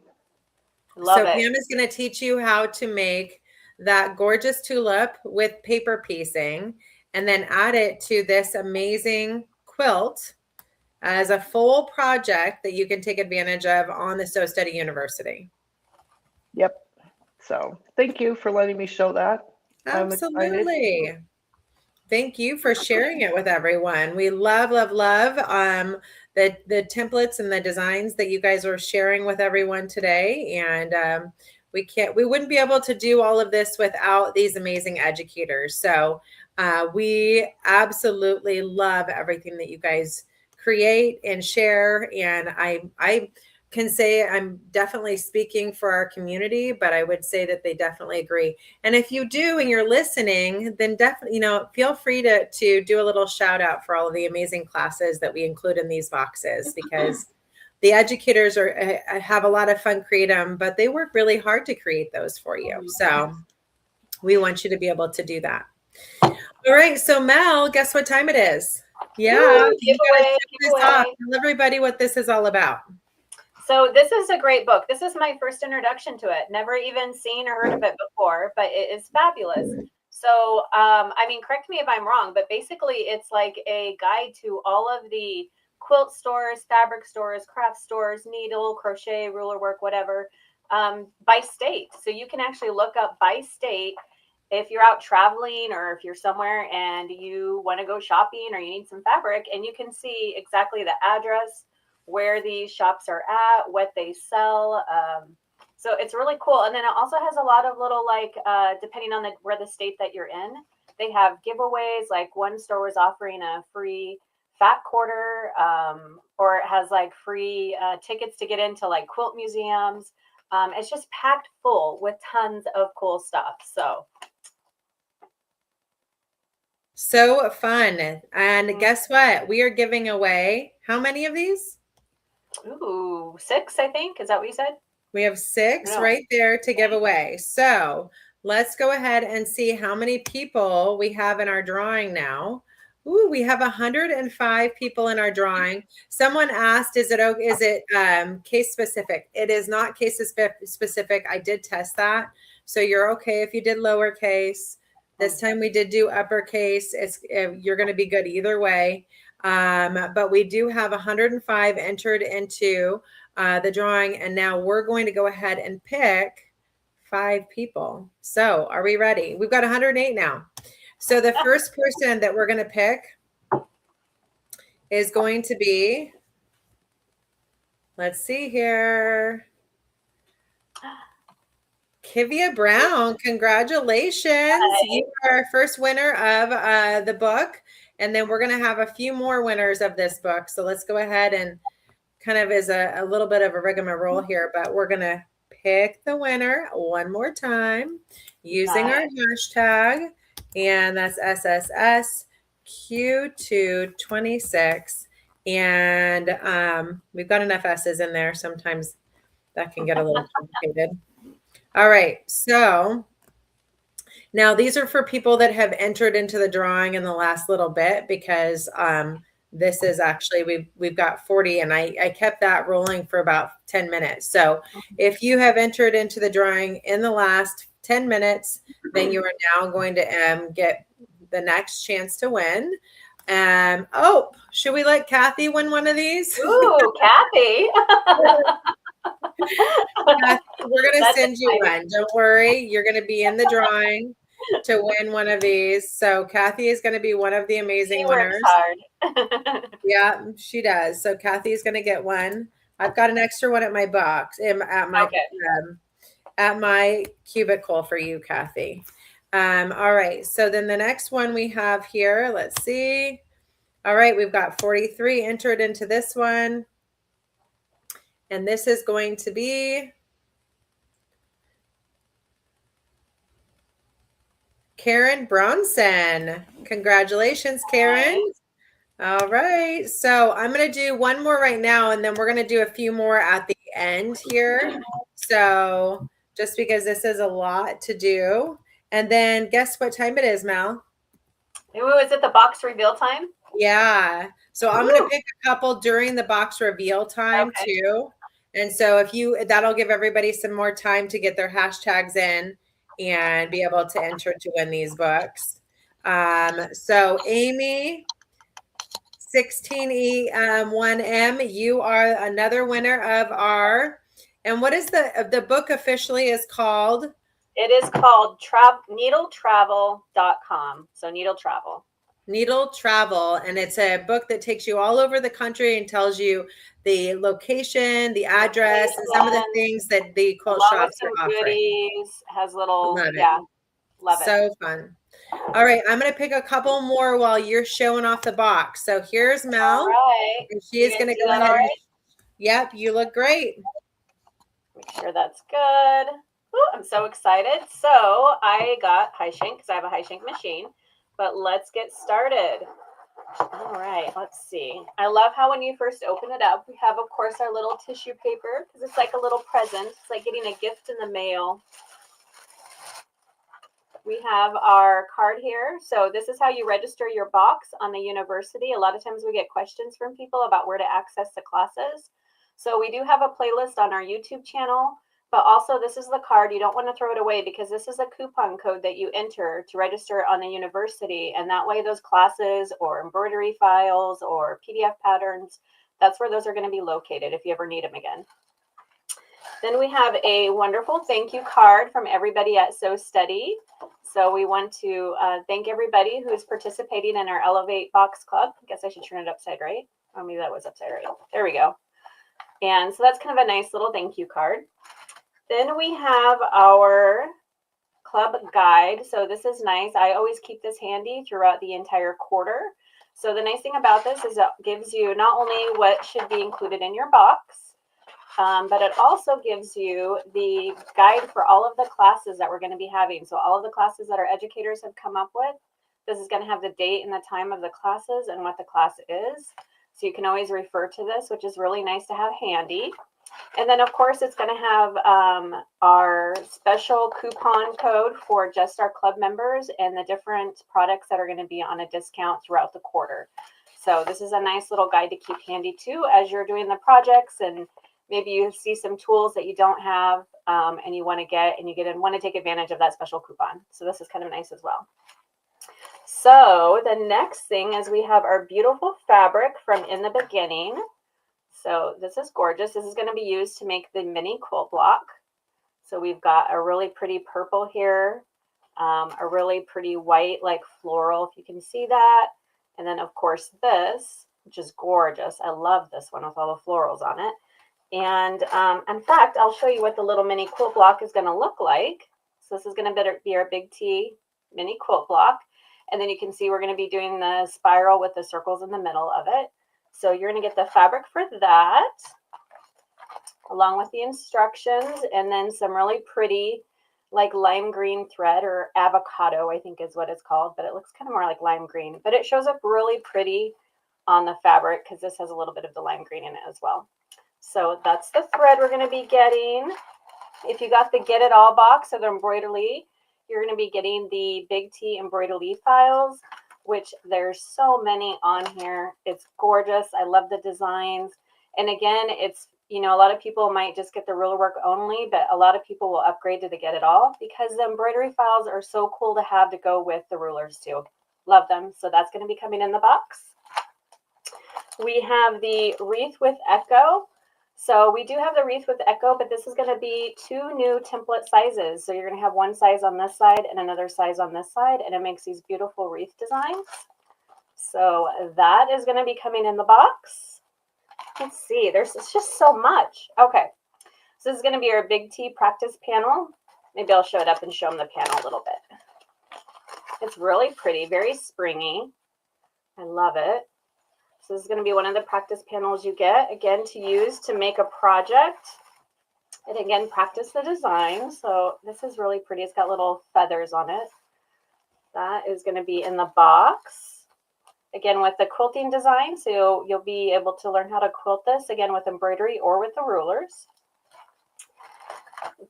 Love it. Pam is going to teach you how to make that gorgeous tulip with paper piecing and then add it to this amazing quilt as a full project that you can take advantage of on the Sew Steady University. Yep. So thank you for letting me show that. Absolutely. Thank you for sharing it with everyone. We love the templates and the designs that you guys are sharing with everyone today. And we wouldn't be able to do all of this without these amazing educators. So we absolutely love everything that you guys create and share. And I can say I'm definitely speaking for our community, but I would say that they definitely agree. And if you do and you're listening, then definitely, feel free to do a little shout out for all of the amazing classes that we include in these boxes, because the educators have a lot of fun creating them, but they work really hard to create those for you. So we want you to be able to do that. All right. So Mel, guess what time it is? Yeah. Giveaway. Tell everybody what this is all about. So this is a great book. This is my first introduction to it. Never even seen or heard of it before, but it is fabulous. So, correct me if I'm wrong, but basically it's like a guide to all of the quilt stores, fabric stores, craft stores, needle, crochet, ruler work, whatever, by state. So you can actually look up by state if you're out traveling or if you're somewhere and you want to go shopping or you need some fabric, and you can see exactly the address, where these shops are at, what they sell. So it's really cool. And then it also has a lot of little, depending on where the state that you're in, they have giveaways. Like one store was offering a free fat quarter, or it has free tickets to get into quilt museums. It's just packed full with tons of cool stuff. So fun. And guess what? We are giving away how many of these? Ooh, 6, I think. Is that what you said? We have 6 right there to give away. So let's go ahead and see how many people we have in our drawing now. Ooh, we have 105 people in our drawing. Someone asked, is it case specific? It is not case specific. I did test that. So you're okay if you did lowercase. This time we did do uppercase. You're going to be good either way. But we do have 105 entered into the drawing, and now we're going to go ahead and pick 5 people. So are we ready? We've got 108 now. So the first person that we're going to pick is going to be, let's see here, Kivia Brown. Congratulations. You are our first winner of the book. And then we're going to have a few more winners of this book. So let's go ahead and kind of is a little bit of a rigmarole here, but we're going to pick the winner one more time using our hashtag. And that's SSSQ226. And we've got enough S's in there. Sometimes that can get a little complicated. All right. So now these are for people that have entered into the drawing in the last little bit, because this is actually, we've got 40 and I kept that rolling for about 10 minutes. So if you have entered into the drawing in the last 10 minutes, then you are now going to get the next chance to win. Oh, should we let Kathy win one of these? Ooh, Kathy. Kathy, we're going to send you one. Don't worry. You're going to be in the drawing to win one of these. So Kathy is going to be one of the amazing winners. Hard. Yeah, she does. So Kathy is going to get one. I've got an extra one at my box, at my cubicle for you, Kathy. All right. So then the next one we have here, let's see. All right. We've got 43 entered into this one. And this is going to be Karen Bronson. Congratulations, Karen. All right. So I'm going to do one more right now, and then we're going to do a few more at the end here. So just because this is a lot to do. And then guess what time it is, Mel? Ooh, is it the box reveal time? Yeah. So I'm going to pick a couple during the box reveal time too. And so that'll give everybody some more time to get their hashtags in and be able to enter to win these books. So Amy, 16E1M, you are another winner of our, and what is the book officially is called? It is called needletravel.com. So Needle Travel. Needle Travel. And it's a book that takes you all over the country and tells you the location, the address, and some of the things that the quilt shops are offering. Goodies, has little, love it. So fun. All right, I'm going to pick a couple more while you're showing off the box. So here's Mel. All right. And she is going to go ahead. Right? Yep, you look great. Make sure that's good. Ooh, I'm so excited. So I got high shank because I have a high shank machine. But let's get started. All right, let's see. I love how when you first open it up, we have, of course, our little tissue paper because it's like a little present. It's like getting a gift in the mail. We have our card here. So this is how you register your box on the university. A lot of times we get questions from people about where to access the classes. So we do have a playlist on our YouTube channel. But also, this is the card. You don't want to throw it away because this is a coupon code that you enter to register on the university. And that way, those classes or embroidery files or PDF patterns, that's where those are going to be located if you ever need them again. Then we have a wonderful thank you card from everybody at Sew Steady. So we want to thank everybody who's participating in our Elevate Box Club. I guess I should turn it upside right. Oh, maybe that was upside right. There we go. And so that's kind of a nice little thank you card. Then we have our club guide. So this is nice. I always keep this handy throughout the entire quarter. So the nice thing about this is it gives you not only what should be included in your box, but it also gives you the guide for all of the classes that we're going to be having. So all of the classes that our educators have come up with, this is going to have the date and the time of the classes and what the class is. So you can always refer to this, which is really nice to have handy. And then, of course, it's going to have our special coupon code for just our club members and the different products that are going to be on a discount throughout the quarter. So this is a nice little guide to keep handy, too, as you're doing the projects. And maybe you see some tools that you don't have and you want to get, and you want to take advantage of that special coupon. So this is kind of nice as well. So the next thing is we have our beautiful fabric from In the Beginning. So this is gorgeous. This is going to be used to make the mini quilt block. So we've got a really pretty purple here, a really pretty white, like floral, if you can see that. And then of course this, which is gorgeous. I love this one with all the florals on it. And in fact, I'll show you what the little mini quilt block is going to look like. So this is going to be our Big T mini quilt block. And then you can see we're going to be doing the spiral with the circles in the middle of it. So you're going to get the fabric for that, along with the instructions, and then some really pretty like lime green thread, or avocado, I think is what it's called, but it looks kind of more like lime green, but it shows up really pretty on the fabric because this has a little bit of the lime green in it as well. So that's the thread we're going to be getting. If you got the Get It All box of the embroidery, you're going to be getting the Big T embroidery files, which there's so many on here. It's gorgeous. I love the designs. And again, it's, you know, a lot of people might just get the ruler work only, but a lot of people will upgrade to the Get It All because the embroidery files are so cool to have to go with the rulers too. Love them. So that's going to be coming in the box. We have the wreath with echo. So we do have the wreath with echo, but this is going to be 2 new template sizes. So you're going to have one size on this side and another size on this side, and it makes these beautiful wreath designs. So that is going to be coming in the box. Let's see, it's just so much. Okay, so this is going to be our Big T practice panel. Maybe I'll show it up and show them the panel a little bit. It's really pretty, very springy. I love it. So this is going to be one of the practice panels you get, again, to use to make a project. And again, practice the design. So this is really pretty. It's got little feathers on it. That is going to be in the box. Again, with the quilting design. So you'll be able to learn how to quilt this, again, with embroidery or with the rulers.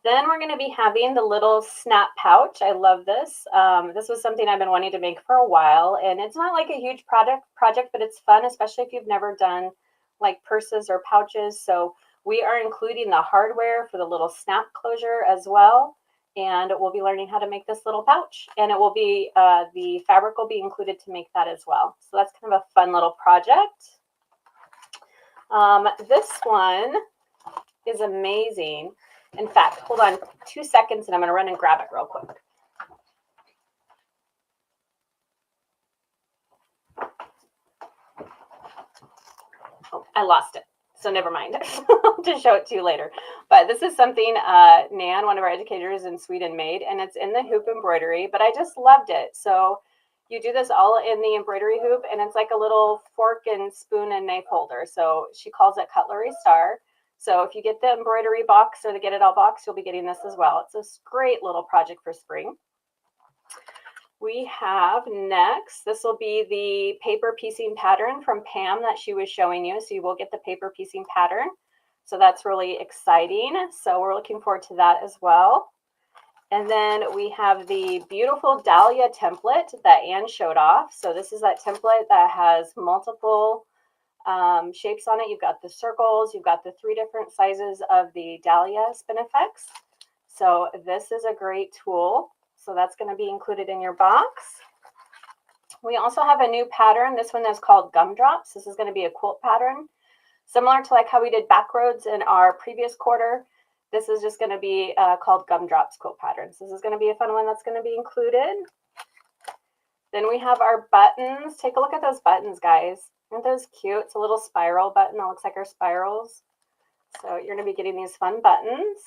Then we're going to be having the little snap pouch. I love this. This was something I've been wanting to make for a while, and it's not like a huge project, but it's fun, especially if you've never done like purses or pouches. So we are including the hardware for the little snap closure as well, and we'll be learning how to make this little pouch, and it will be the fabric will be included to make that as well. So that's kind of a fun little project. This one is amazing. In fact, hold on 2 seconds and I'm going to run and grab it real quick. Oh, I lost it. So never mind. I'll just show it to you later. But this is something Nane, one of our educators in Sweden, made, and it's in the hoop embroidery, but I just loved it. So you do this all in the embroidery hoop, and it's like a little fork and spoon and knife holder. So she calls it Cutlery Star. So if you get the embroidery box or the Get It All box, you'll be getting this as well. It's a great little project for spring. We have next, this will be the paper piecing pattern from Pam that she was showing you. So you will get the paper piecing pattern. So that's really exciting. So we're looking forward to that as well. And then we have the beautiful Dahlia template that Anne showed off. So this is that template that has multiple shapes on it. You've got the circles, you've got the 3 different sizes of the Dahlia Spinifex. So this is a great tool. So that's going to be included in your box. We also have a new pattern. This one is called Gumdrops. This is going to be a quilt pattern, similar to like how we did Backroads in our previous quarter. This is just going to be called Gumdrops quilt patterns. This is going to be a fun one that's going to be included. Then we have our buttons. Take a look at those buttons, guys. Aren't those cute? It's a little spiral button that looks like our spirals. So you're going to be getting these fun buttons.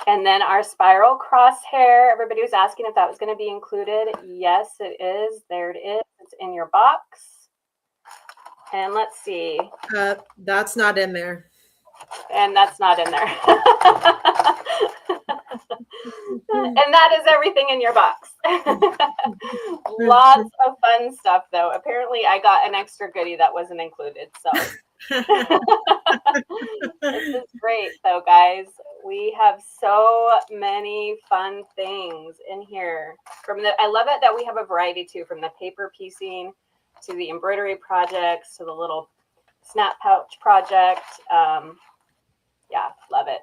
And then our spiral crosshair. Everybody was asking if that was going to be included. Yes, it is. There it is. It's in your box. And let's see. That's not in there. And that's not in there. And that is everything in your box. Lots of fun stuff, though. Apparently, I got an extra goodie that wasn't included. So this is great, though, guys. We have so many fun things in here. I love it that we have a variety, too, from the paper piecing to the embroidery projects to the little snap pouch project. Yeah, love it.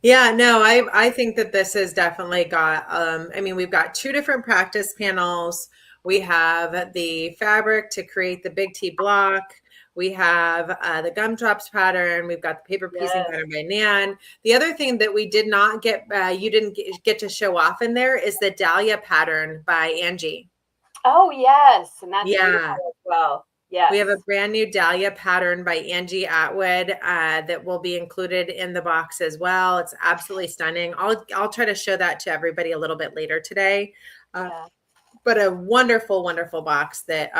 Yeah, no, I think that this has definitely got, I mean, we've got 2 different practice panels. We have the fabric to create the Big T block. We have the gumdrops pattern. We've got the paper piecing Yes. pattern by Nan. The other thing that we did not get, you didn't get to show off in there is the Dahlia pattern by Angie. Oh, yes. And that's Yeah. beautiful as well. Yes. We have a brand new Dahlia pattern by Angie Atwood that will be included in the box as well. It's absolutely stunning. I'll try to show that to everybody a little bit later today. Yeah. But a wonderful, wonderful box that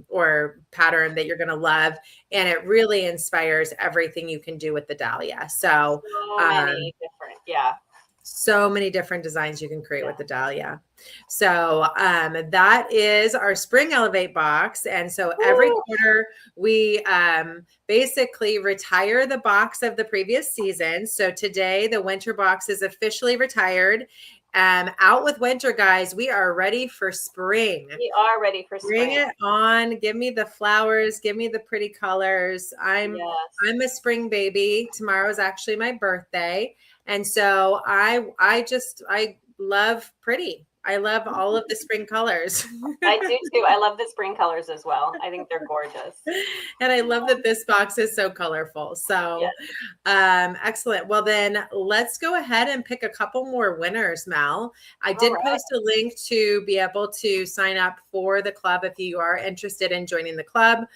or pattern that you're going to love. And it really inspires everything you can do with the Dahlia. So many different, yeah. So many different designs you can create with the Dahlia. So that is our spring Elevate box. And so every quarter we basically retire the box of the previous season. So today the winter box is officially retired. Out with winter, guys. We are ready for spring. We are ready for spring. Bring it on. Give me the flowers. Give me the pretty colors. I'm a spring baby. Tomorrow is actually my birthday. And so I love pretty. I love all of the spring colors. I do too. I love the spring colors as well. I think they're gorgeous. And I love that this box is so colorful. So excellent. Well, then let's go ahead and pick a couple more winners, Mel. I did post a link to be able to sign up for the club if you are interested in joining the club.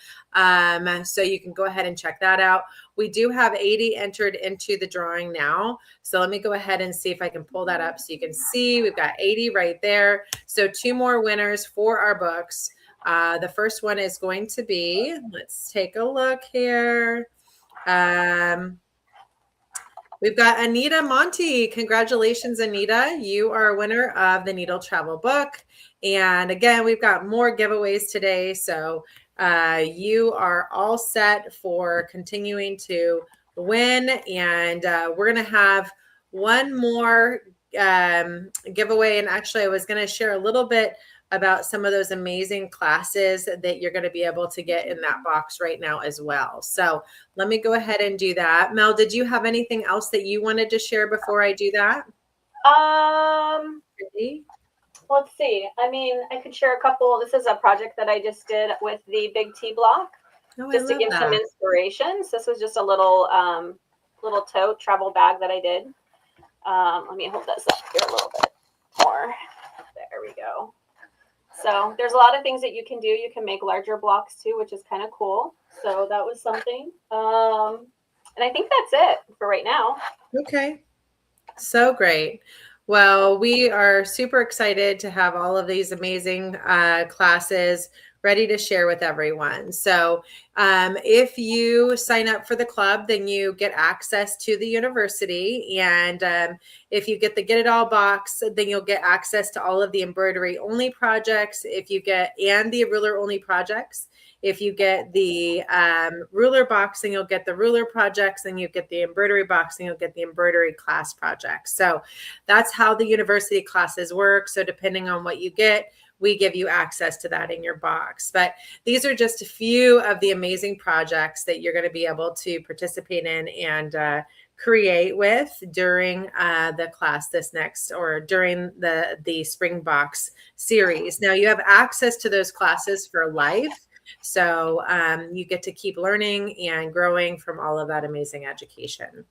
So you can go ahead and check that out. We do have 80 entered into the drawing now. So let me go ahead and see if I can pull that up so you can see we've got 80 right there. So 2 more winners for our books. The first one is going to be, let's take a look here. We've got Anita Monty. Congratulations, Anita. You are a winner of the Needle Travel book. And again, we've got more giveaways today. So you are all set for continuing to win. And we're going to have one more giveaway. And actually, I was going to share a little bit about some of those amazing classes that you're going to be able to get in that box right now as well. So let me go ahead and do that. Mel, did you have anything else that you wanted to share before I do that? Let's see. I mean, I could share a couple. This is a project that I just did with the Big T block, just to give some inspiration. So this was just a little little tote travel bag that I did. Let me hold this up here a little bit more. There we go. So there's a lot of things that you can do. You can make larger blocks too, which is kind of cool. So that was something. And I think that's it for right now. Okay. So great. Well, we are super excited to have all of these amazing classes ready to share with everyone. So if you sign up for the club, then you get access to the university. And if you get the Get It All box, then you'll get access to all of the embroidery only projects. And the ruler only projects. If you get the ruler box, then you'll get the ruler projects, and you get the embroidery box, and you'll get the embroidery class projects. So that's how the university classes work. So depending on what you get, we give you access to that in your box. But these are just a few of the amazing projects that you're going to be able to participate in and create with during the class during the Spring Box series. Now you have access to those classes for life. So you get to keep learning and growing from all of that amazing education.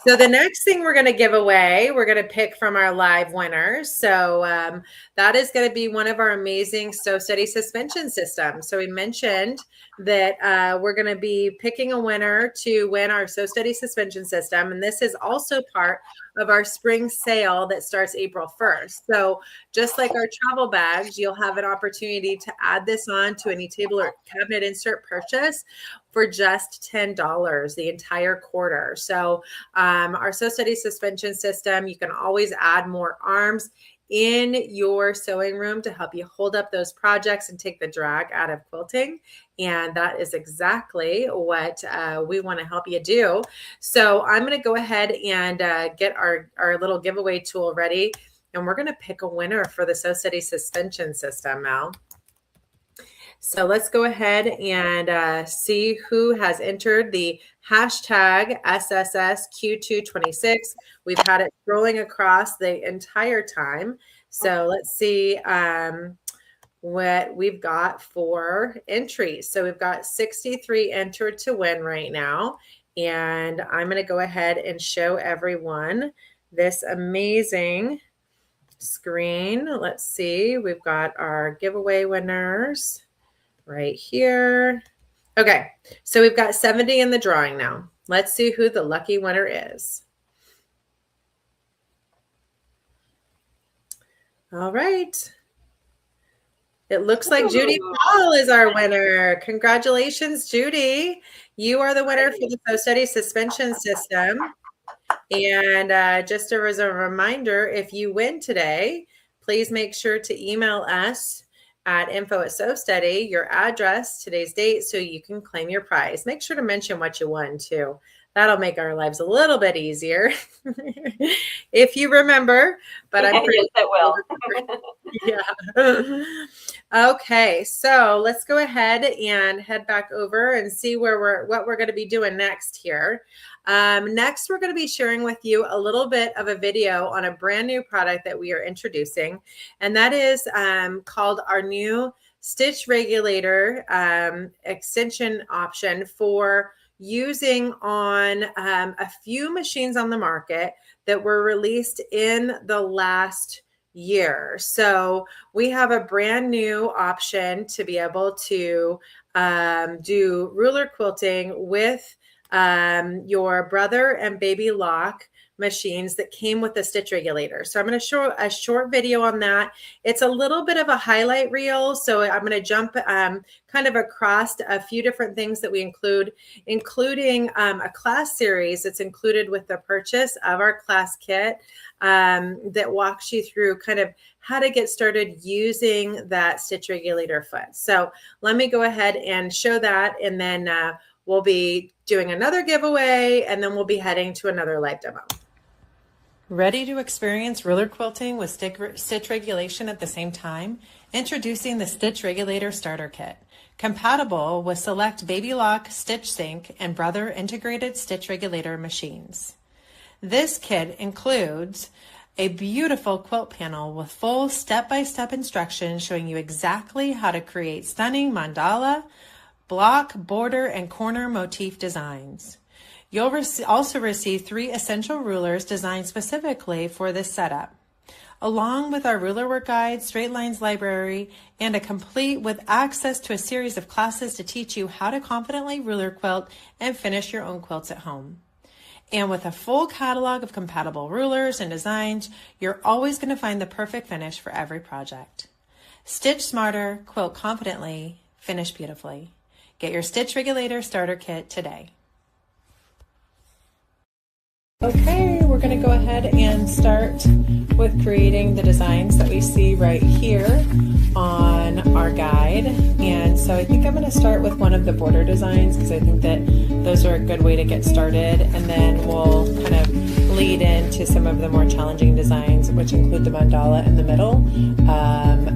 So the next thing we're going to give away, we're going to pick from our live winners. So that is going to be one of our amazing Sew Steady suspension systems. So we mentioned that we're going to be picking a winner to win our Sew Steady suspension system. And this is also part of our spring sale that starts April 1st. So just like our travel bags, you'll have an opportunity to add this on to any table or cabinet insert purchase for just $10 the entire quarter. So our Sew Steady suspension system, you can always add more arms in your sewing room to help you hold up those projects and take the drag out of quilting. And that is exactly what we want to help you do. So I'm going to go ahead and get our little giveaway tool ready. And we're going to pick a winner for the Sew Steady suspension system, Mel. So let's go ahead and see who has entered the hashtag SSSQ226. We've had it scrolling across the entire time. So let's see. what we've got for entries. So we've got 63 entered to win right now. And I'm going to go ahead and show everyone this amazing screen. Let's see. We've got our giveaway winners right here. Okay, so we've got 70 in the drawing now. Let's see who the lucky winner is. All right. It looks like Judy Paul is our winner. Congratulations, Judy. You are the winner for the Sew Steady suspension system. And just as a reminder, if you win today, please make sure to email us at info@SewSteady, your address, today's date, so you can claim your prize. Make sure to mention what you won too. That'll make our lives a little bit easier if you remember, but I'm pretty yes, it will. Yeah. Okay, so let's go ahead and head back over and see what we're going to be doing next here. Next, we're going to be sharing with you a little bit of a video on a brand new product that we are introducing, and that is called our new stitch regulator extension option for using on a few machines on the market that were released in the last year. So we have a brand new option to be able to do ruler quilting with your brother and baby lock machines that came with the stitch regulator. So I'm going to show a short video on that. It's a little bit of a highlight reel. So I'm going to jump kind of across a few different things that we include, including a class series that's included with the purchase of our class kit that walks you through kind of how to get started using that stitch regulator foot. So let me go ahead and show that, and then we'll be doing another giveaway, and then we'll be heading to another live demo. Ready to experience ruler quilting with stitch regulation at the same time? Introducing the Stitch Regulator Starter Kit, compatible with select Baby Lock, Stitch Sync, and Brother integrated stitch regulator machines. This kit includes a beautiful quilt panel with full step-by-step instructions showing you exactly how to create stunning mandala, block, border, and corner motif designs. You'll also receive 3 essential rulers designed specifically for this setup, along with our ruler work guide, straight lines library, and a complete with access to a series of classes to teach you how to confidently ruler quilt and finish your own quilts at home. And with a full catalog of compatible rulers and designs, you're always going to find the perfect finish for every project. Stitch smarter, quilt confidently, finish beautifully. Get your Stitch Regulator Starter Kit today. Okay, we're going to go ahead and start with creating the designs that we see right here on our guide. And so I think I'm going to start with one of the border designs because I think that those are a good way to get started. And then we'll kind of lead into some of the more challenging designs, which include the mandala in the middle,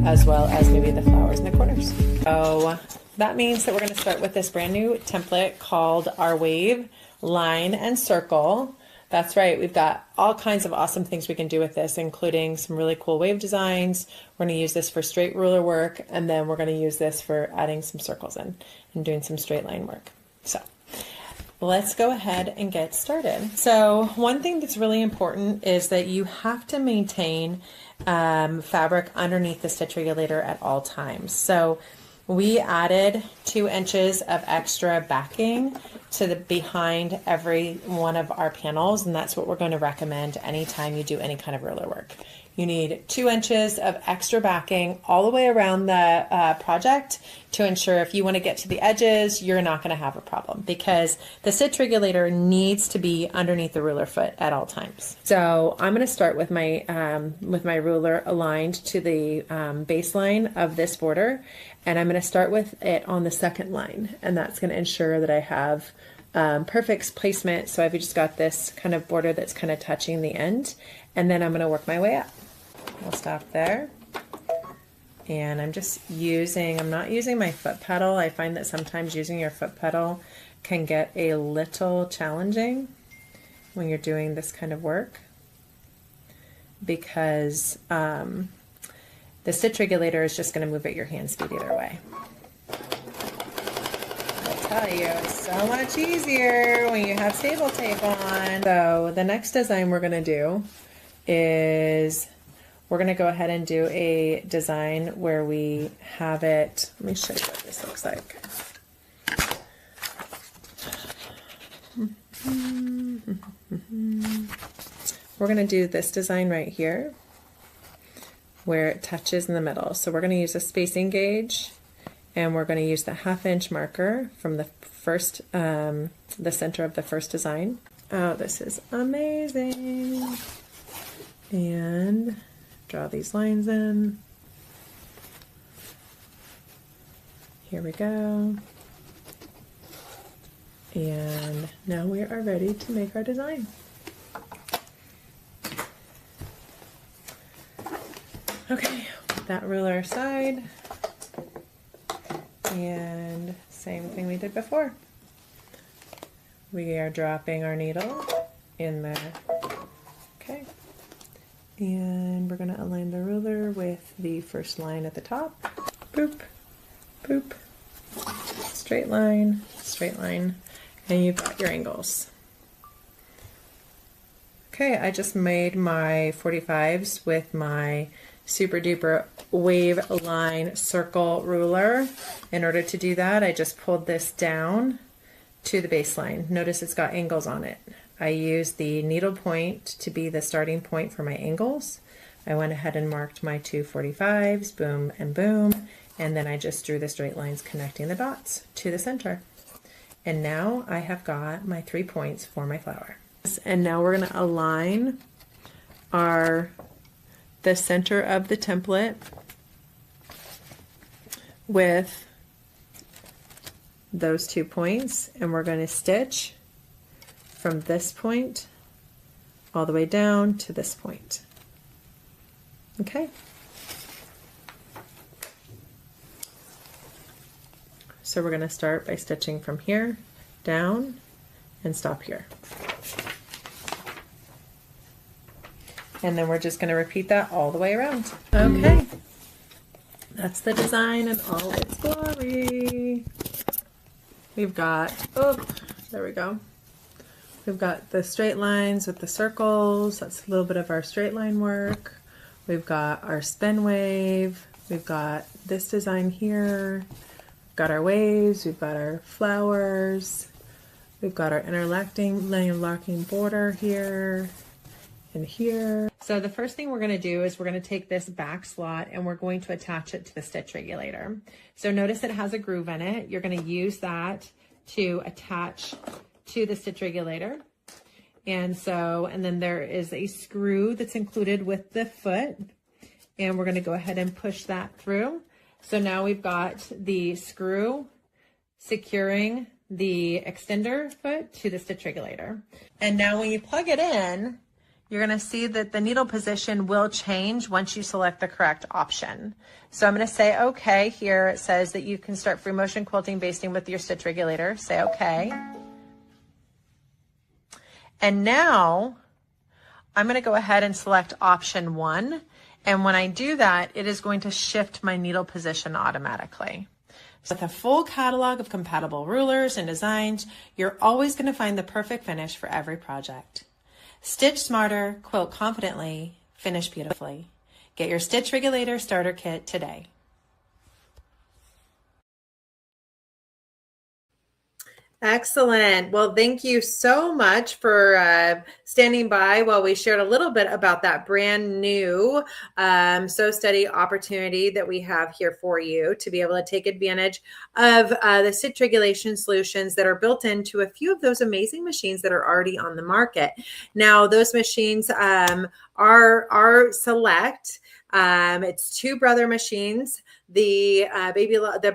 as well as maybe the flowers in the corners. So that means that we're going to start with this brand new template called our Wave, Line, and Circle. That's right, we've got all kinds of awesome things we can do with this, including some really cool wave designs. We're going to use this for straight ruler work, and then we're going to use this for adding some circles in and doing some straight line work. So let's go ahead and get started. So one thing that's really important is that you have to maintain fabric underneath the stitch regulator at all times. So we added 2 inches of extra backing to the behind every one of our panels, and that's what we're going to recommend anytime you do any kind of ruler work. You need 2 inches of extra backing all the way around the project to ensure if you want to get to the edges, you're not going to have a problem, because the stitch regulator needs to be underneath the ruler foot at all times. So I'm going to start with my ruler aligned to the baseline of this border, and I'm going to start with it on the second line, and that's going to ensure that I have perfect placement. So I've just got this kind of border that's kind of touching the end, and then I'm going to work my way up. I'll stop there. And I'm not using my foot pedal. I find that sometimes using your foot pedal can get a little challenging when you're doing this kind of work, because The stitch regulator is just going to move at your hand speed either way. I'll tell you, it's so much easier when you have staple tape on. So the next design we're going to do is we're going to go ahead and do a design where we have it. Let me show you what this looks like. We're going to do this design right here where it touches in the middle. So we're going to use a spacing gauge, and we're going to use the 1/2 inch marker from the first, the center of the first design. Oh, this is amazing. And draw these lines in. Here we go. And now we are ready to make our design. Okay, put that ruler aside, and same thing we did before. We are dropping our needle in there. Okay, and we're going to align the ruler with the first line at the top. Boop, boop, straight line, and you've got your angles. Okay, I just made my 45s with my super duper wave line circle ruler. In order to do that, I just pulled this down to the baseline. Notice it's got angles on it. I used the needle point to be the starting point for my angles. I went ahead and marked my 2 45s, boom and boom, and then I just drew the straight lines connecting the dots to the center. And now I have got my 3 points for my flower. And now we're going to align the center of the template with those 2 points, and we're going to stitch from this point all the way down to this point. Okay. So we're going to start by stitching from here down and stop here. And then we're just going to repeat that all the way around. Okay, that's the design in all its glory. We've got, oh, there we go. We've got the straight lines with the circles. That's a little bit of our straight line work. We've got our spin wave. We've got this design here. We've got our waves. We've got our flowers. We've got our interlocking border here and here. So the first thing we're going to do is we're going to take this back slot and we're going to attach it to the stitch regulator. So notice it has a groove in it. You're going to use that to attach to the stitch regulator. And then there is a screw that's included with the foot, and we're going to go ahead and push that through. So now we've got the screw securing the extender foot to the stitch regulator. And now when you plug it in, you're going to see that the needle position will change once you select the correct option. So I'm going to say okay. Here it says that you can start free motion quilting basting with your stitch regulator. Say okay. And now I'm going to go ahead and select option 1. And when I do that, it is going to shift my needle position automatically. With a full catalog of compatible rulers and designs, you're always going to find the perfect finish for every project. Stitch smarter, quilt confidently, finish beautifully. Get your stitch regulator starter kit today. Excellent. Well, thank you so much for standing by while we shared a little bit about that brand new Sew Steady opportunity that we have here for you to be able to take advantage of the stitch regulation solutions that are built into a few of those amazing machines that are already on the market. Now, those machines are select. It's 2 Brother machines, the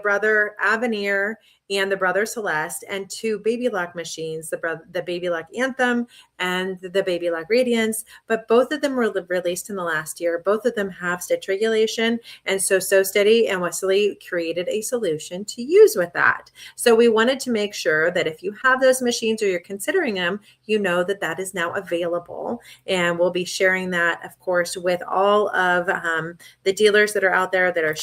Brother Avenir and the Brother Celeste, and 2 Baby Lock machines, the Baby Lock Anthem and the Baby Lock Radiance. But both of them were released in the last year. Both of them have stitch regulation. And so Sew Steady and Wesley created a solution to use with that. So we wanted to make sure that if you have those machines or you're considering them, you know that that is now available. And we'll be sharing that, of course, with all of the dealers that are out there that are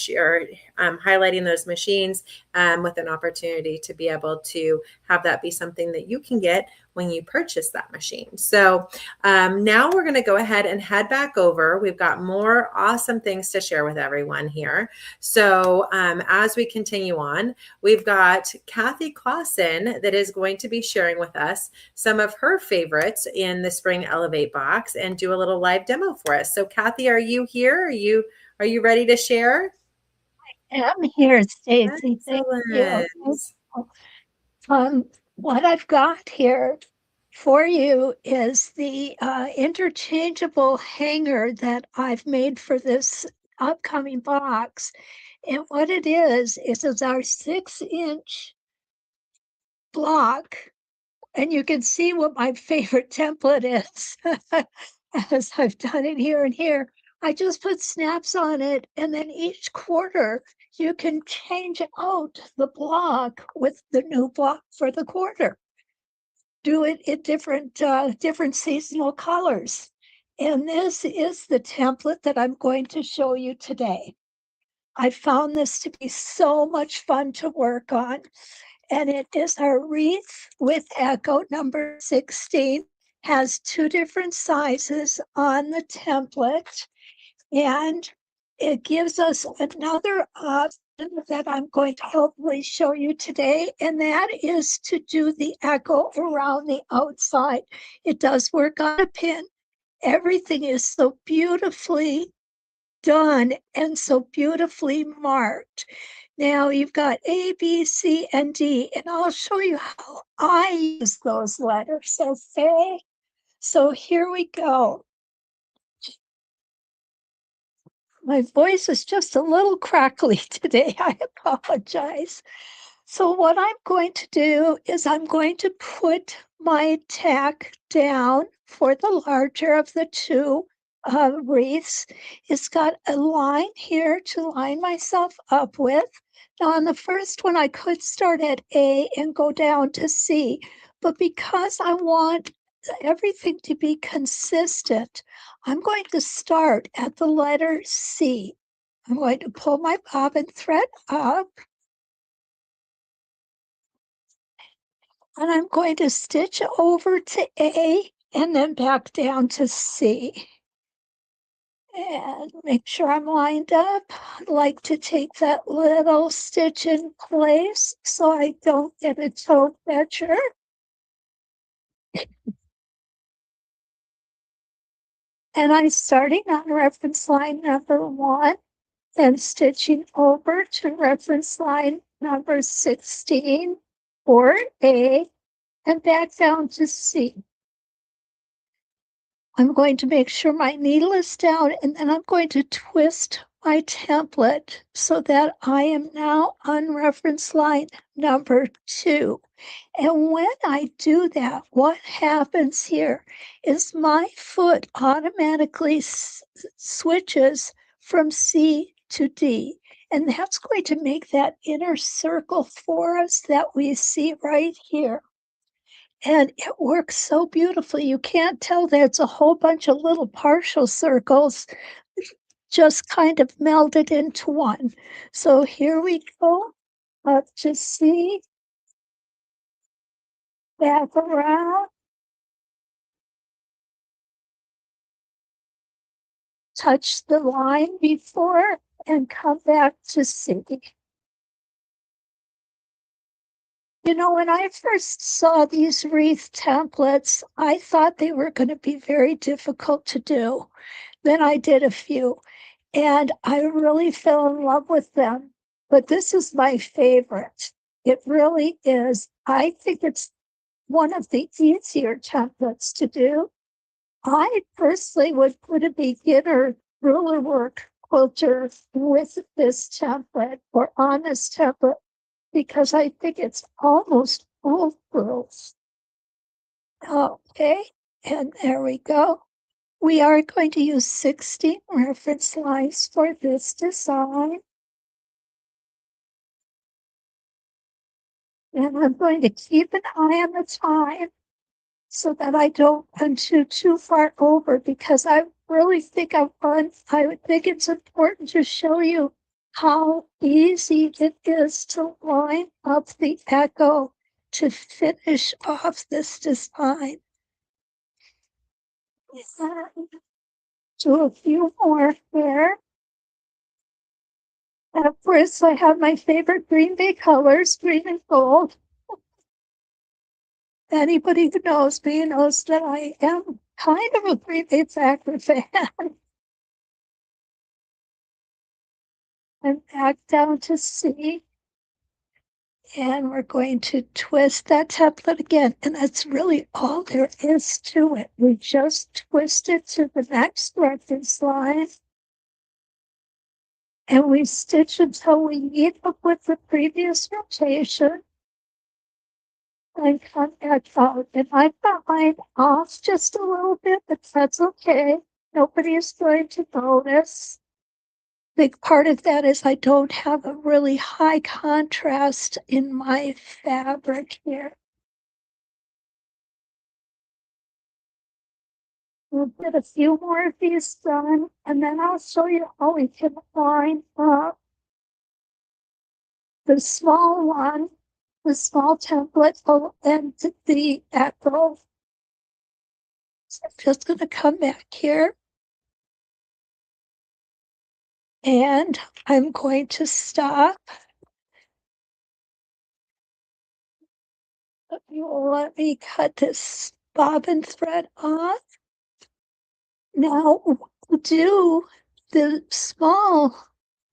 highlighting those machines with an opportunity to be able to have that be something that you can get when you purchase that machine. So now we're going to go ahead and head back over. We've got more awesome things to share with everyone here. So as we continue on, we've got Kathy Clausen that is going to be sharing with us some of her favorites in the Spring Elevate box and do a little live demo for us. So Kathy, are you here? Are you ready to share? I'm here, Stacy. Thank you. What I've got here for you is the interchangeable hanger that I've made for this upcoming box. And what it is it's our 6-inch block. And you can see what my favorite template is as I've done it here and here. I just put snaps on it, and then each quarter you can change out the block with the new block for the quarter. Do it in different seasonal colors. And this is the template that I'm going to show you today. I found this to be so much fun to work on. And it is our wreath with echo number 16, has 2 different sizes on the template. And it gives us another option that I'm going to hopefully show you today, and that is to do the echo around the outside. It does work on a pin. Everything is so beautifully done and so beautifully marked. Now you've got A, B, C, and D, and I'll show you how I use those letters, okay? So here we go. My voice is just a little crackly today. I apologize. So what I'm going to do is I'm going to put my tack down for the larger of the 2 wreaths. It's got a line here to line myself up with. Now on the first one, I could start at A and go down to C, but because I want everything to be consistent, I'm going to start at the letter C. I'm going to pull my bobbin thread up, and I'm going to stitch over to A and then back down to C. And make sure I'm lined up. I like to take that little stitch in place so I don't get a toe catcher. And I'm starting on reference line number 1 and stitching over to reference line number 16 or A and back down to C. I'm going to make sure my needle is down, and then I'm going to twist my template so that I am now on reference line number 2. And when I do that, what happens here is my foot automatically switches from C to D. And that's going to make that inner circle for us that we see right here. And it works so beautifully. You can't tell that it's a whole bunch of little partial circles just kind of melded into one. So here we go up to C, back around, touch the line before, and come back to C. You know, when I first saw these wreath templates, I thought they were going to be very difficult to do. Then I did a few, and I really fell in love with them. But this is my favorite. It really is. I think it's one of the easier templates to do. I personally would put a beginner ruler work quilter with this template or on this template because I think it's almost foolproof. Okay, and there we go. We are going to use 16 reference lines for this design. And I'm going to keep an eye on the time so that I don't run too far over, because I really think I would think it's important to show you how easy it is to line up the echo to finish off this design. And do a few more here. And of course, I have my favorite Green Bay colors, green and gold. Anybody who knows me knows that I am kind of a Green Bay Packer fan. And back down to C. And we're going to twist that template again. And that's really all there is to it. We just twist it to the next reference line. And we stitch until we meet up with the previous rotation. And come back out. And I've got mine off just a little bit, but that's okay. Nobody is going to notice. Big part of that is I don't have a really high contrast in my fabric here. We'll get a few more of these done, and then I'll show you how we can line up the small one, the small template, and the echo. So I'm just going to come back here. And I'm going to stop. You will let me cut this bobbin thread off. Now, we'll do the small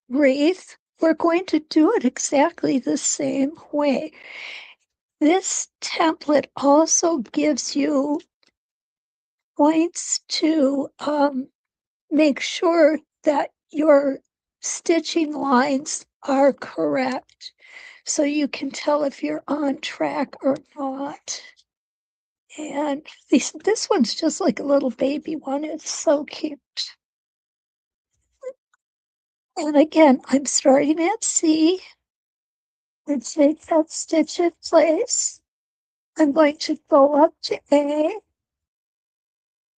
wreath. We're going to do it exactly the same way. This template also gives you points to make sure that your stitching lines are correct, so you can tell if you're on track or not. And this one's just like a little baby one. It's so cute. And again, I'm starting at C. And take that stitch in place. I'm going to go up to A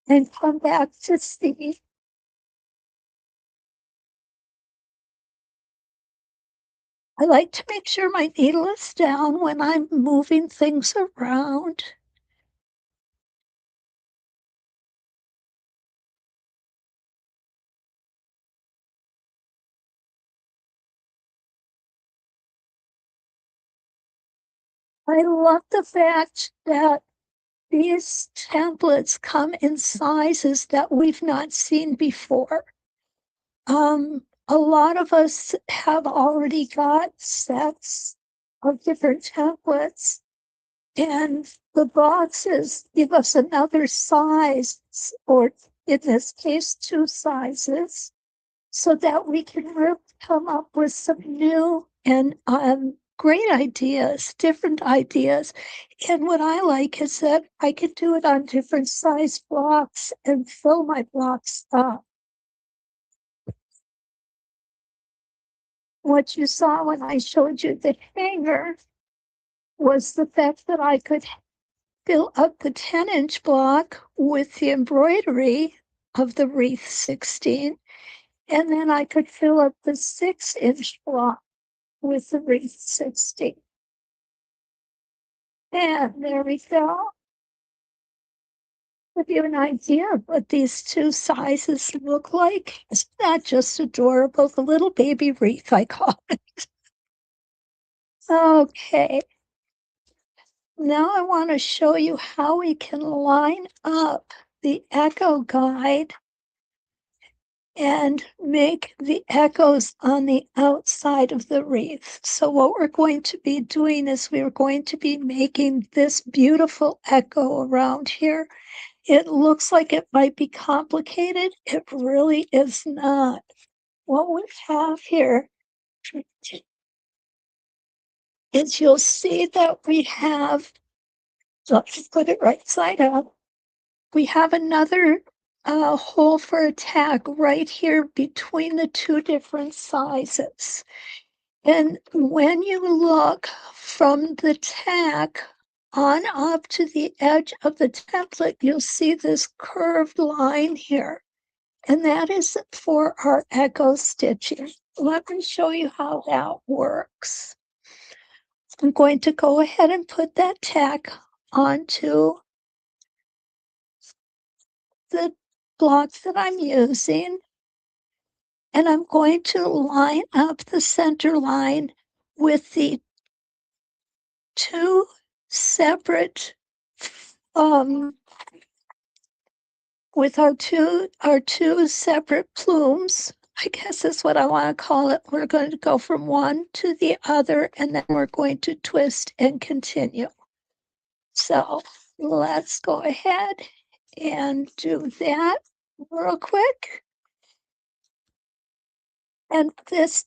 and come back to C. I like to make sure my needle is down when I'm moving things around. I love the fact that these templates come in sizes that we've not seen before. A lot of us have already got sets of different templates, and the boxes give us another size, or in this case, 2 sizes, so that we can really come up with some new and great ideas, different ideas. And what I like is that I can do it on different size blocks and fill my blocks up. What you saw when I showed you the hanger was the fact that I could fill up the 10-inch block with the embroidery of the wreath 16, and then I could fill up the 6-inch block with the wreath 16. And there we go. Give you an idea of what these 2 sizes look like. Isn't that just adorable? The little baby wreath, I call it. Okay. Now I want to show you how we can line up the echo guide and make the echoes on the outside of the wreath. So what we're going to be doing is we're going to be making this beautiful echo around here. It looks like it might be complicated. It really is not. What we have here is you'll see that we have, let's put it right side up. We have another hole for a tack right here between the two different sizes. And when you look from the tack on up to the edge of the template, you'll see this curved line here. And that is for our echo stitching. Let me show you how that works. I'm going to go ahead and put that tack onto the block that I'm using. And I'm going to line up the center line with the two separate, with our two separate plumes. I guess that's what I want to call it. We're going to go from one to the other, and then we're going to twist and continue. So let's go ahead and do that real quick. And this,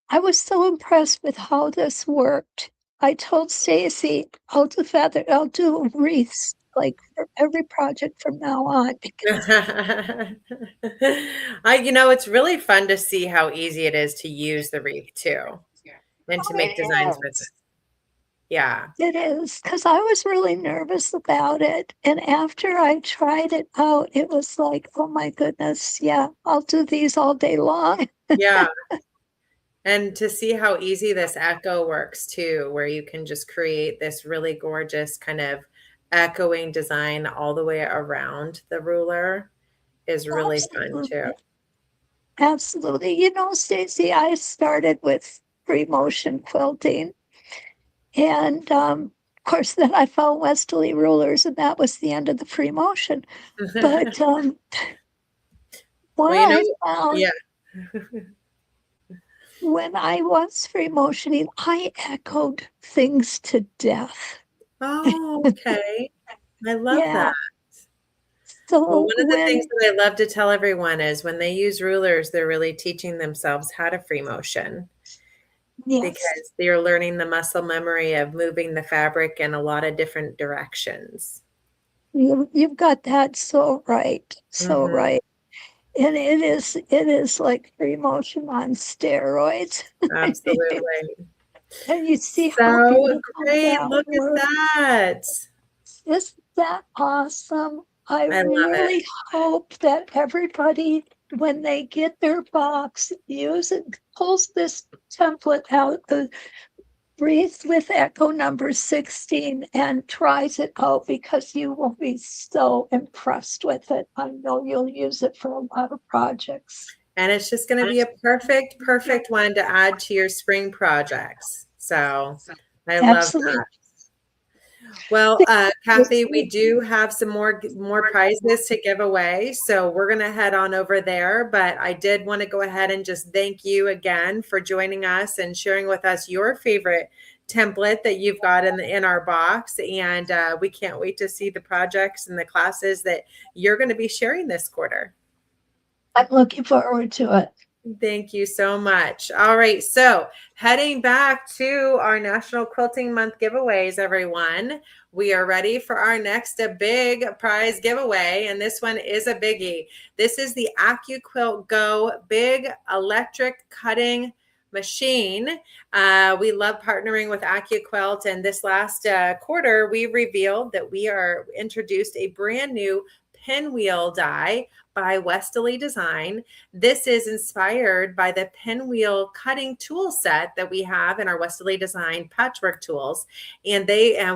I was so impressed with how this worked. I told Stacy, I'll do wreaths like for every project from now on. Because it's really fun to see how easy it is to use the wreath too, and to make designs with it. Yeah. It is, because I was really nervous about it. And after I tried it out, it was like, oh my goodness, yeah, I'll do these all day long. Yeah. And to see how easy this echo works too, where you can just create this really gorgeous kind of echoing design all the way around the ruler is really fun too. Absolutely. You know, Stacy, I started with free motion quilting. And of course, then I found Westerly rulers, and that was the end of the free motion. But when I was free motioning, I echoed things to death. Oh, okay. I love that. So well, one of the things that I love to tell everyone is when they use rulers, they're really teaching themselves how to free motion. Yes. Because they're learning the muscle memory of moving the fabric in a lot of different directions. You've got that so right. So right. And it is like free motion on steroids. Absolutely. And you see how great. Look at that. Isn't that awesome? I really hope that everybody, when they get their box, pulls this template out, the Wreath with Echo number 16, and tries it out, because you will be so impressed with it. I know you'll use it for a lot of projects. And it's just going to be a perfect one to add to your spring projects. So I love that. Well, Kathy, we do have some more prizes to give away, so we're going to head on over there. But I did want to go ahead and just thank you again for joining us and sharing with us your favorite template that you've got in our box. And we can't wait to see the projects and the classes that you're going to be sharing this quarter. I'm looking forward to it. Thank you so much. All right. So heading back to our National Quilting Month giveaways, everyone, we are ready for our next big prize giveaway. And this one is a biggie. This is the AccuQuilt Go Big Electric Cutting Machine. We love partnering with AccuQuilt. And this last quarter, we revealed that we are introduced a brand new pinwheel die by Westerly Design. This is inspired by the pinwheel cutting tool set that we have in our Westerly Design patchwork tools. And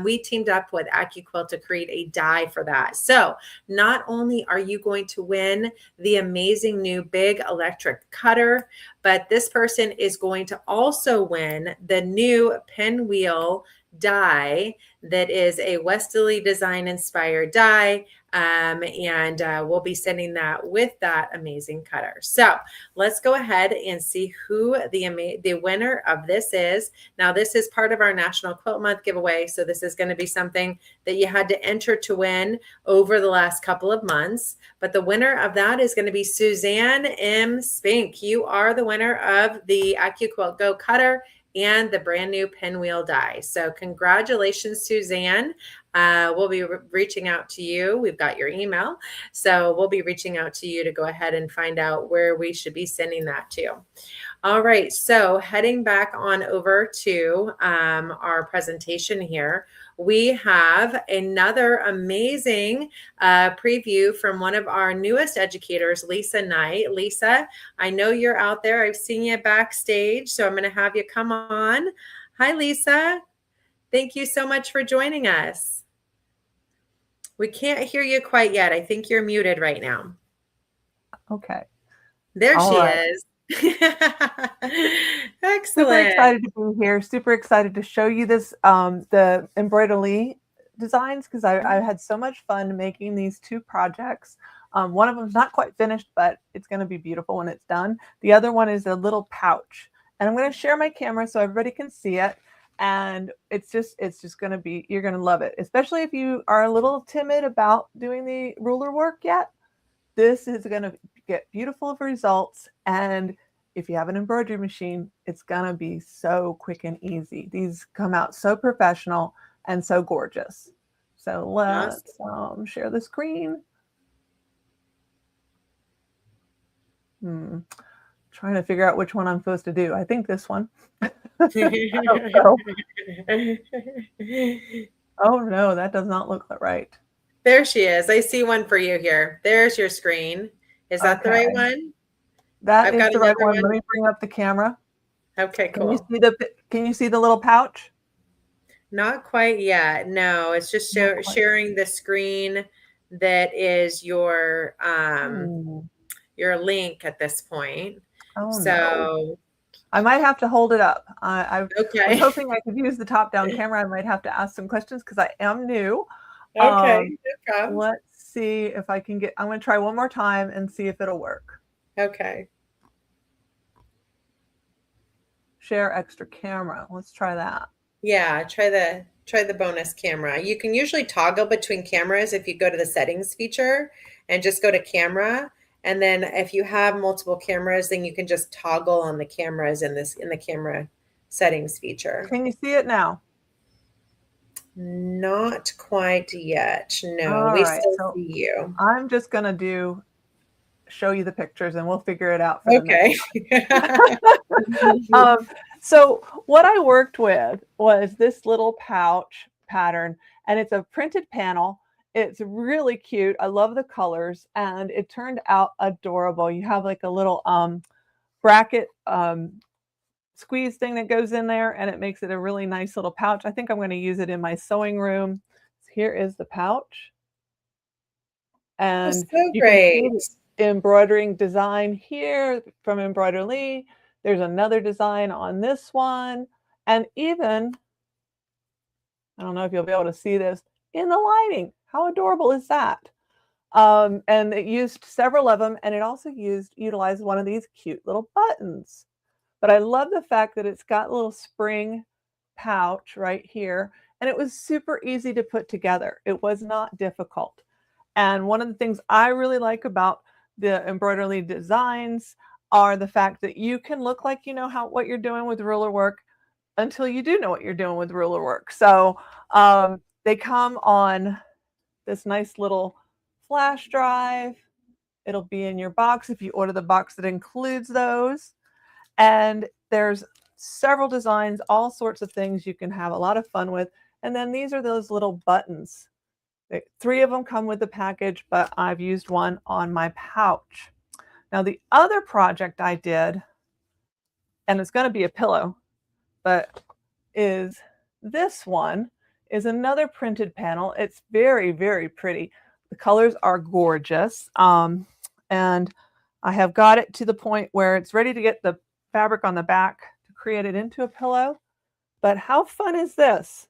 we teamed up with AccuQuilt to create a die for that. So not only are you going to win the amazing new big electric cutter, but this person is going to also win the new pinwheel die that is a Westerly Design inspired die. And we'll be sending that with that amazing cutter. So let's go ahead and see who the winner of this is. Now, this is part of our National Quilt Month giveaway. So this is going to be something that you had to enter to win over the last couple of months. But the winner of that is going to be Suzanne M. Spink. You are the winner of the AccuQuilt Go cutter and the brand new pinwheel die. So congratulations, Suzanne. We'll be reaching out to you. We've got your email. So we'll be reaching out to you to go ahead and find out where we should be sending that to. All right, so heading back on over to our presentation here, we have another amazing preview from one of our newest educators, Lisa Knight. Lisa, I know you're out there. I've seen you backstage, so I'm going to have you come on. Hi, Lisa. Thank you so much for joining us. We can't hear you quite yet. I think you're muted right now. Okay. There All she right. is. Excellent. Super excited to be here. Super excited to show you this, the embroidery designs, because I had so much fun making these two projects. One of them is not quite finished, but it's going to be beautiful when it's done. The other one is a little pouch, and I'm going to share my camera so everybody can see it. And it's just going to be, you're going to love it, especially if you are a little timid about doing the ruler work yet. This is going to get beautiful results. And if you have an embroidery machine, it's going to be so quick and easy. These come out so professional and so gorgeous. So let's share the screen. Trying to figure out which one I'm supposed to do. I think this one. I don't know. Oh no, that does not look right. There she is. I see one for you here. There's your screen. Is that the right one? That is the right one. Let me bring up the camera. Okay, cool. Can you see the little pouch? Not quite yet. No, it's just sharing the screen that is your link at this point. Oh, so no. I might have to hold it up. I was hoping I could use the top-down camera. I might have to ask some questions because I am new. Okay, no problem. Let's see if I can get, I'm going to try one more time and see if it'll work. Okay. Share extra camera. Let's try that. Yeah, try the bonus camera. You can usually toggle between cameras if you go to the settings feature and just go to camera. And then if you have multiple cameras, then you can just toggle on the cameras in the camera settings feature. Can you see it now? Not quite yet. No, we still see you. I'm just going to show you the pictures and we'll figure it out. Okay. So what I worked with was this little pouch pattern, and it's a printed panel. It's really cute. I love the colors, and it turned out adorable. You have like a little bracket squeeze thing that goes in there, and it makes it a really nice little pouch. I think I'm going to use it in my sewing room. So here is the pouch. And you great. Can see the embroidering design here from Embroidery. There's another design on this one. And even, I don't know if you'll be able to see this, in the lining. How adorable is that? And it used several of them, and it also utilized one of these cute little buttons. But I love the fact that it's got a little spring pouch right here, and it was super easy to put together. It was not difficult. And one of the things I really like about the embroidery designs are the fact that you can look like you know what you're doing with ruler work until you do know what you're doing with ruler work. So they come on this nice little flash drive. It'll be in your box if you order the box that includes those. And there's several designs, all sorts of things you can have a lot of fun with. And then these are those little buttons. 3 of them come with the package, but I've used one on my pouch. Now the other project I did, and it's going to be a pillow, but is this one, is another printed panel. It's very, very pretty. The colors are gorgeous. And I have got it to the point where it's ready to get the fabric on the back to create it into a pillow. But how fun is this?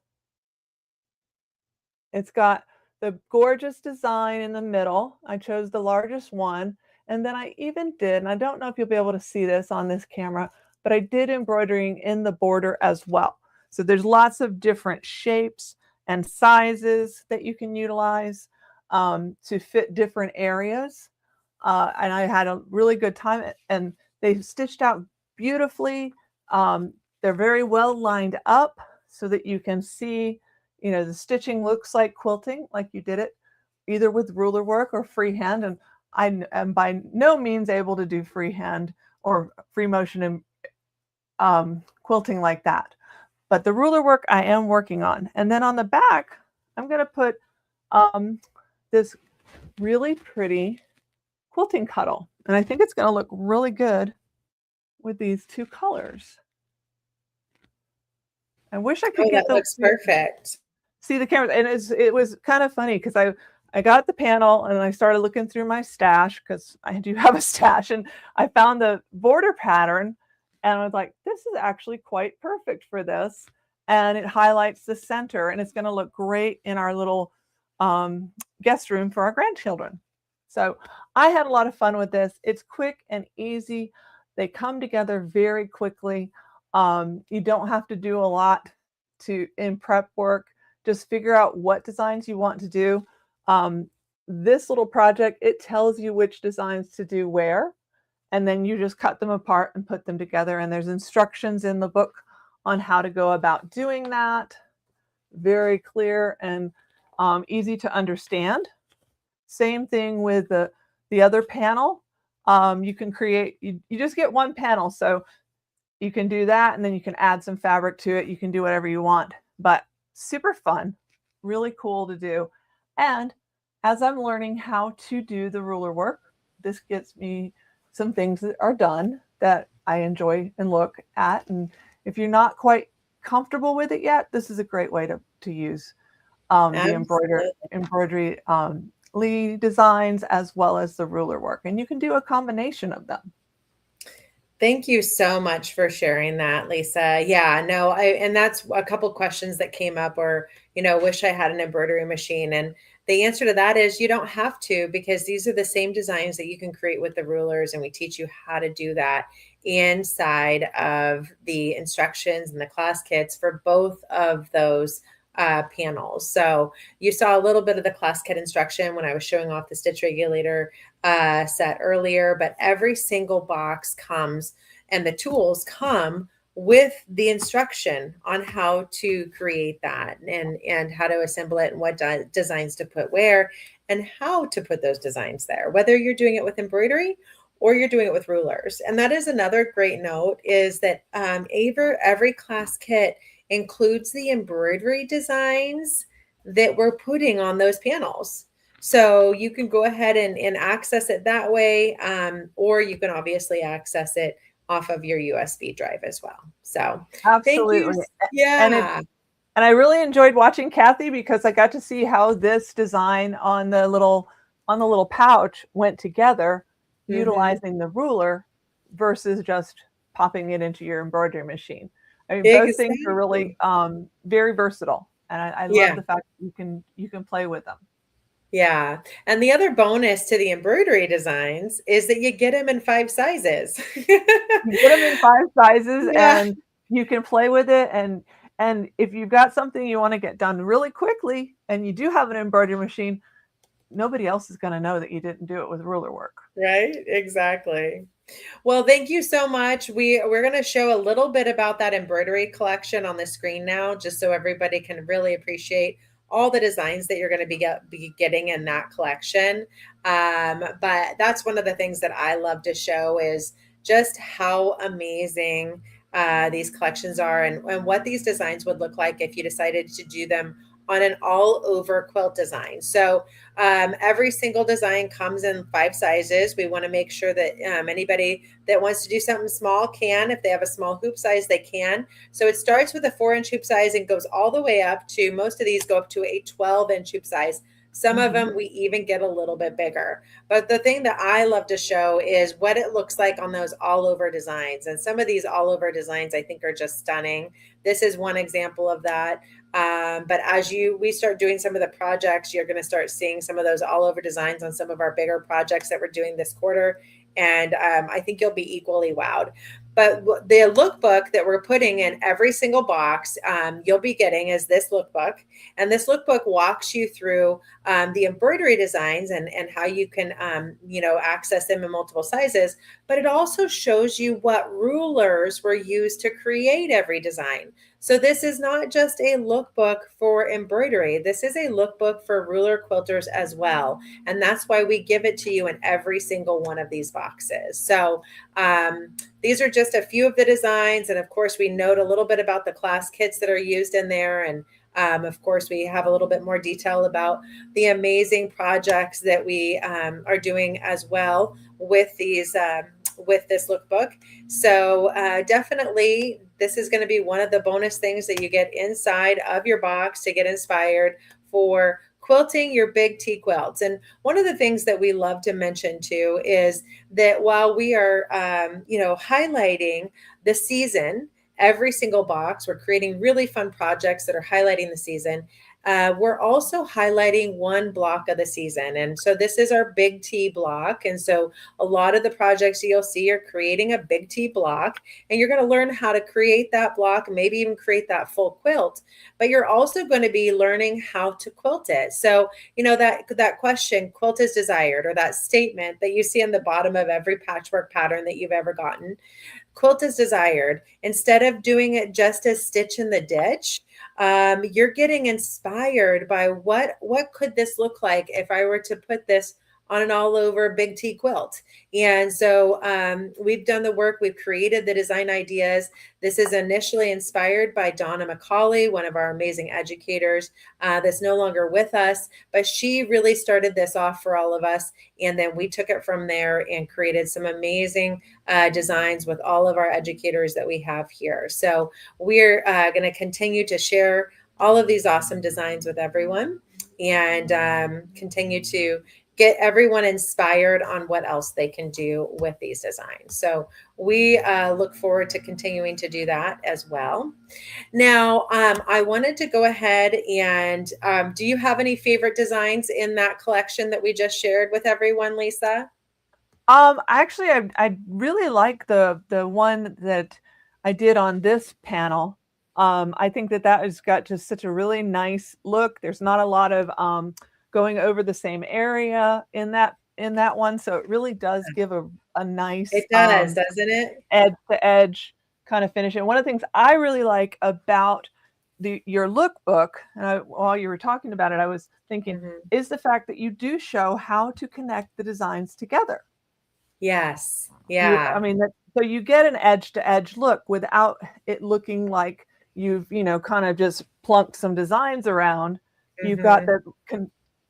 It's got the gorgeous design in the middle. I chose the largest one. And then I even did, and I don't know if you'll be able to see this on this camera, but I did embroidering in the border as well. So there's lots of different shapes and sizes that you can utilize to fit different areas. And I had a really good time, and they stitched out beautifully. they're very well lined up so that you can see, you know, the stitching looks like quilting, like you did it either with ruler work or freehand. And I am by no means able to do freehand or free motion and quilting like that. But the ruler work I am working on. And then on the back, I'm going to put this really pretty quilting cuddle. And I think it's going to look really good with these two colors. I wish I could get that looks perfect. See the camera. And it was kind of funny because I got the panel and I started looking through my stash because I do have a stash, and I found the border pattern and I was like, this is actually quite perfect for this. And it highlights the center, and it's going to look great in our little guest room for our grandchildren. So I had a lot of fun with this. It's quick and easy. They come together very quickly. You don't have to do a lot in prep work. Just figure out what designs you want to do. This little project, it tells you which designs to do where, and then you just cut them apart and put them together. And there's instructions in the book on how to go about doing that. Very clear and easy to understand. Same thing with the other panel. You can create, you just get one panel. So you can do that, and then you can add some fabric to it. You can do whatever you want, but super fun, really cool to do. And as I'm learning how to do the ruler work, this gets me some things that are done that I enjoy and look at. And if you're not quite comfortable with it yet, this is a great way to use the embroidery designs as well as the ruler work. And you can do a combination of them. Thank you so much for sharing that, Lisa. Yeah, no, and that's a couple questions that came up, or, you know, wish I had an embroidery machine. And the answer to that is you don't have to, because these are the same designs that you can create with the rulers. And we teach you how to do that inside of the instructions and the class kits for both of those panels. So you saw a little bit of the class kit instruction when I was showing off the stitch regulator set earlier, but every single box comes, and the tools come with the instruction on how to create that and how to assemble it and what designs to put where and how to put those designs there, whether you're doing it with embroidery or you're doing it with rulers. And that is another great note, is that every class kit includes the embroidery designs that we're putting on those panels. So you can go ahead and access it that way, or you can obviously access it off of your USB drive as well. So absolutely. Thank you. Yeah. And I really enjoyed watching Kathy, because I got to see how this design on the little pouch went together, utilizing the ruler versus just popping it into your embroidery machine. I mean, both things are really very versatile, and I love the fact that you can play with them. Yeah. And the other bonus to the embroidery designs is that you get them in 5 sizes. You get them in 5 sizes, and you can play with it. And if you've got something you want to get done really quickly and you do have an embroidery machine, nobody else is going to know that you didn't do it with ruler work. Right? Exactly. Well, thank you so much. We're going to show a little bit about that embroidery collection on the screen now, just so everybody can really appreciate all the designs that you're going to be getting in that collection. But that's one of the things that I love to show, is just how amazing these collections are, and what these designs would look like if you decided to do them on an all over quilt design. So every single design comes in 5 sizes. We want to make sure that anybody that wants to do something small can. If they have a small hoop size, they can. So it starts with a 4-inch hoop size and goes all the way up to, most of these go up to a 12-inch hoop size. Some of them we even get a little bit bigger. But the thing that I love to show is what it looks like on those all over designs. And some of these all over designs I think are just stunning. This is one example of that. But as we start doing some of the projects, you're going to start seeing some of those all over designs on some of our bigger projects that we're doing this quarter. And I think you'll be equally wowed. But the lookbook that we're putting in every single box, you'll be getting is this lookbook. And this lookbook walks you through the embroidery designs and how you can, access them in multiple sizes. But it also shows you what rulers were used to create every design. So this is not just a lookbook for embroidery. This is a lookbook for ruler quilters as well. And that's why we give it to you in every single one of these boxes. So these are just a few of the designs. And of course, we note a little bit about the class kits that are used in there. And of course, we have a little bit more detail about the amazing projects that we are doing as well with these with this lookbook. So definitely, this is going to be one of the bonus things that you get inside of your box to get inspired for quilting your big T quilts. And one of the things that we love to mention too is that while we are, highlighting the season, every single box, we're creating really fun projects that are highlighting the season. We're also highlighting one block of the season. And so this is our big T block. And so a lot of the projects you'll see are creating a big T block, and you're going to learn how to create that block, maybe even create that full quilt, but you're also going to be learning how to quilt it. So, that question, quilt is desired, or that statement that you see on the bottom of every patchwork pattern that you've ever gotten, quilt is desired. Instead of doing it just as stitch in the ditch, you're getting inspired by what could this look like if I were to put this on an all over big T quilt. And so we've done the work, we've created the design ideas. This is initially inspired by Donna McCauley, one of our amazing educators that's no longer with us, but she really started this off for all of us. And then we took it from there and created some amazing designs with all of our educators that we have here. So we're going to continue to share all of these awesome designs with everyone and continue to get everyone inspired on what else they can do with these designs. So we look forward to continuing to do that as well. Now, I wanted to go ahead and do you have any favorite designs in that collection that we just shared with everyone, Lisa? Actually, I really like the one that I did on this panel. I think that has got just such a really nice look. There's not a lot of going over the same area in that one, so it really does give a nice, it does, doesn't it, edge to edge kind of finish. And one of the things I really like about your lookbook, and while you were talking about it, I was thinking, is the fact that you do show how to connect the designs together. Yes. Yeah. So you get an edge to edge look without it looking like you've kind of just plunked some designs around. You've got that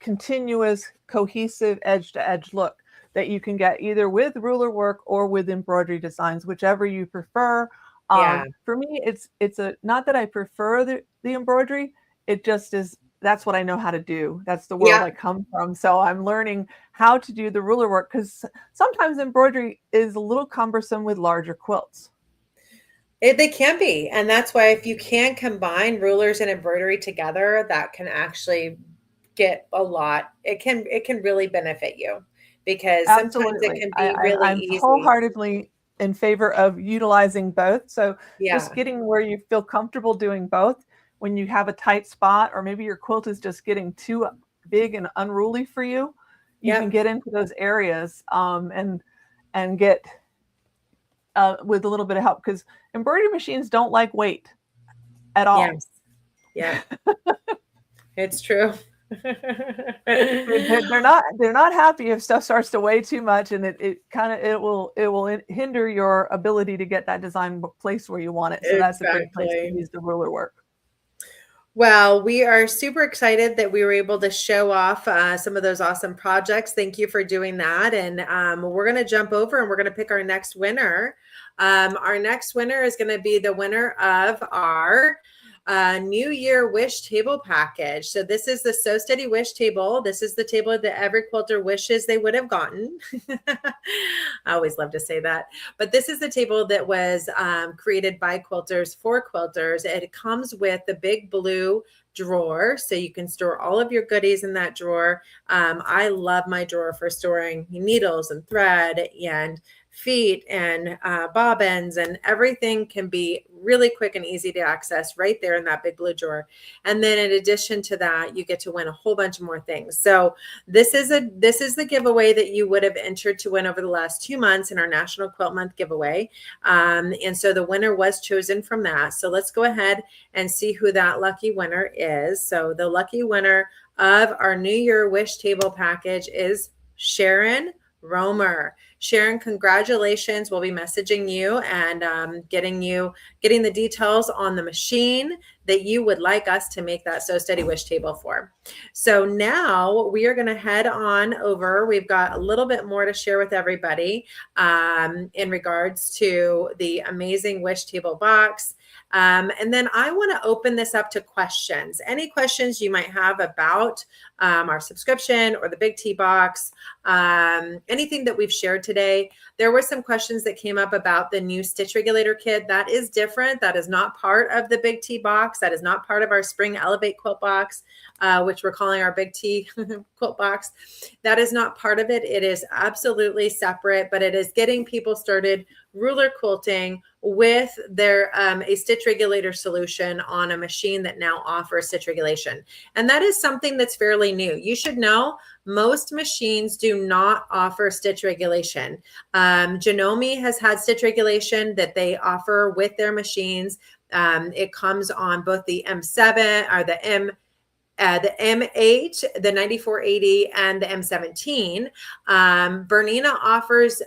continuous, cohesive edge-to-edge look that you can get either with ruler work or with embroidery designs, whichever you prefer. For me, it's not that I prefer the embroidery. It just is. That's what I know how to do. That's the world I come from. So I'm learning how to do the ruler work, because sometimes embroidery is a little cumbersome with larger quilts. They can be, and that's why if you can combine rulers and embroidery together, that can actually get a lot. It can really benefit you, because sometimes it can be really easy. I'm wholeheartedly in favor of utilizing both. So just getting where you feel comfortable doing both. When you have a tight spot, or maybe your quilt is just getting too big and unruly for you, you can get into those areas and get with a little bit of help, because embroidery machines don't like weight at all. Yes. Yeah. It's true. They're not happy if stuff starts to weigh too much, and it will hinder your ability to get that design placed where you want it. So that's a great place to use the ruler work. Well, we are super excited that we were able to show off some of those awesome projects. Thank you for doing that. And we're going to jump over and we're going to pick our next winner. Our next winner is going to be the winner of our New Year Wish Table Package. So this is the Sew Steady Wish Table. This is the table that every quilter wishes they would have gotten. I always love to say that. But this is the table that was created by quilters for quilters. It comes with the big blue drawer, so you can store all of your goodies in that drawer. I love my drawer for storing needles and thread and feet and bobbins, and everything can be really quick and easy to access right there in that big blue drawer. And then in addition to that, you get to win a whole bunch of more things. So this is the giveaway that you would have entered to win over the last 2 months in our National Quilt Month giveaway. And so the winner was chosen from that. So let's go ahead and see who that lucky winner is. So the lucky winner of our New Year Wish Table package is Sharon Romer. Sharon, congratulations. We'll be messaging you and getting the details on the machine that you would like us to make that Sew Steady Wish table for. So now we are going to head on over. We've got a little bit more to share with everybody in regards to the amazing Wish table box. And then I want to open this up to questions. Any questions you might have about our subscription or the Big T box, anything that we've shared today. There were some questions that came up about the new stitch regulator kit. That is different. That is not part of the Big T box. That is not part of our Spring Elevate quilt box, which we're calling our Big T quilt box. That is not part of it. It is absolutely separate, but it is getting people started ruler quilting with their a stitch regulator solution on a machine that now offers stitch regulation. And that is something that's fairly new. You should know most machines do not offer stitch regulation. Janome has had stitch regulation that they offer with their machines. It comes on both the M7 or the M8, the 9480, and the M17. Bernina offers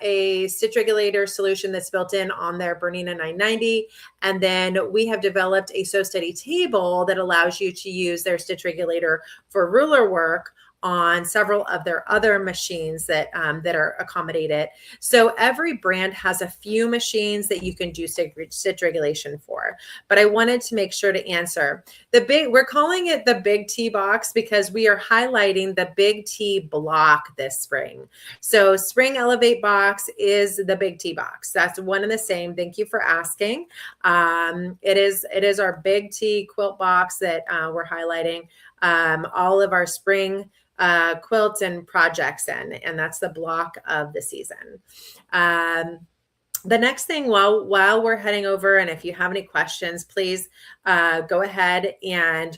a stitch regulator solution that's built in on their Bernina 990. And then we have developed a Sew Steady table that allows you to use their stitch regulator for ruler work on several of their other machines that are accommodated. So every brand has a few machines that you can do stitch regulation for. But I wanted to make sure to answer we're calling it the Big T box because we are highlighting the Big T block this spring. So Spring Elevate box is the Big T box. That's one and the same. Thank you for asking. It is our Big T quilt box that we're highlighting all of our spring quilts and projects in, and that's the block of the season. The next thing while we're heading over, and if you have any questions, please go ahead and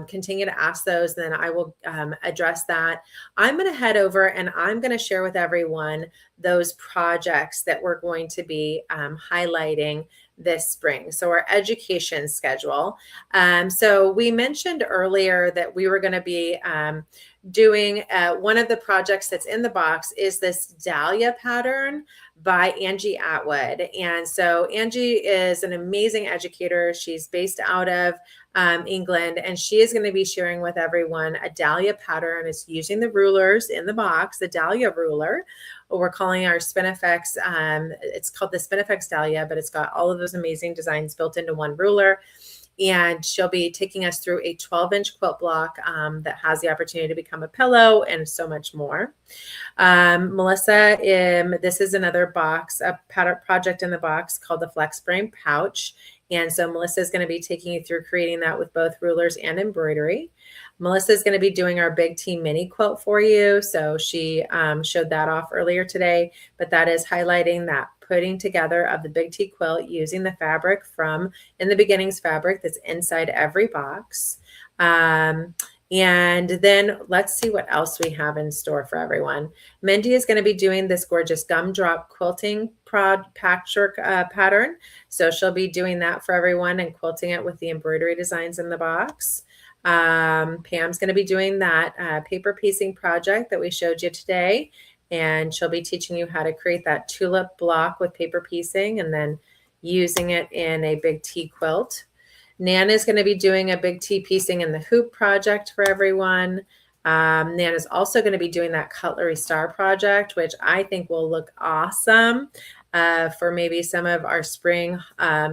continue to ask those, then I will address that. I'm going to head over and I'm going to share with everyone those projects that we're going to be highlighting this spring. So our education schedule. So we mentioned earlier that we were going to be doing one of the projects that's in the box is this Dahlia pattern by Angie Atwood. And so Angie is an amazing educator. She's based out of England, and she is going to be sharing with everyone a Dahlia pattern. It's using the rulers in the box, the Dahlia ruler. We're calling our Spinifex. It's called the Spinifex Dahlia, but it's got all of those amazing designs built into one ruler. And she'll be taking us through a 12-inch quilt block that has the opportunity to become a pillow and so much more. Melissa, this is another box, a pattern project in the box called the Flex Frame Pouch. And so Melissa is going to be taking you through creating that with both rulers and embroidery. Melissa is going to be doing our Big T mini quilt for you. So she showed that off earlier today, but that is highlighting that putting together of the Big T quilt using the fabric from In the Beginnings fabric that's inside every box. And then let's see what else we have in store for everyone. Mindy is going to be doing this gorgeous gumdrop quilting patchwork pattern. So she'll be doing that for everyone and quilting it with the embroidery designs in the box. Pam's going to be doing that paper piecing project that we showed you today. And she'll be teaching you how to create that tulip block with paper piecing and then using it in a Big T quilt. Nane is going to be doing a Big T piecing in the hoop project for everyone. Nane is also going to be doing that cutlery star project, which I think will look awesome for maybe some of our spring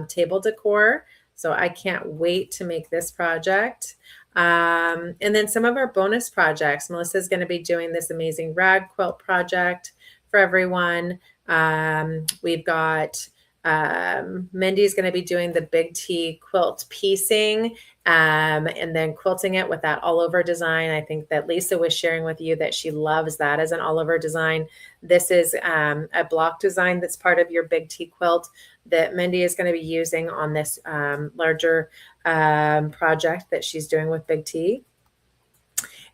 table decor. So I can't wait to make this project. And then some of our bonus projects. Melissa is going to be doing this amazing rag quilt project for everyone. We've got Mindy's going to be doing the Big T quilt piecing and then quilting it with that all over design. I think that Lisa was sharing with you that she loves that as an all over design. This is a block design that's part of your Big T quilt that Mindy is going to be using on this larger project that she's doing with Big T.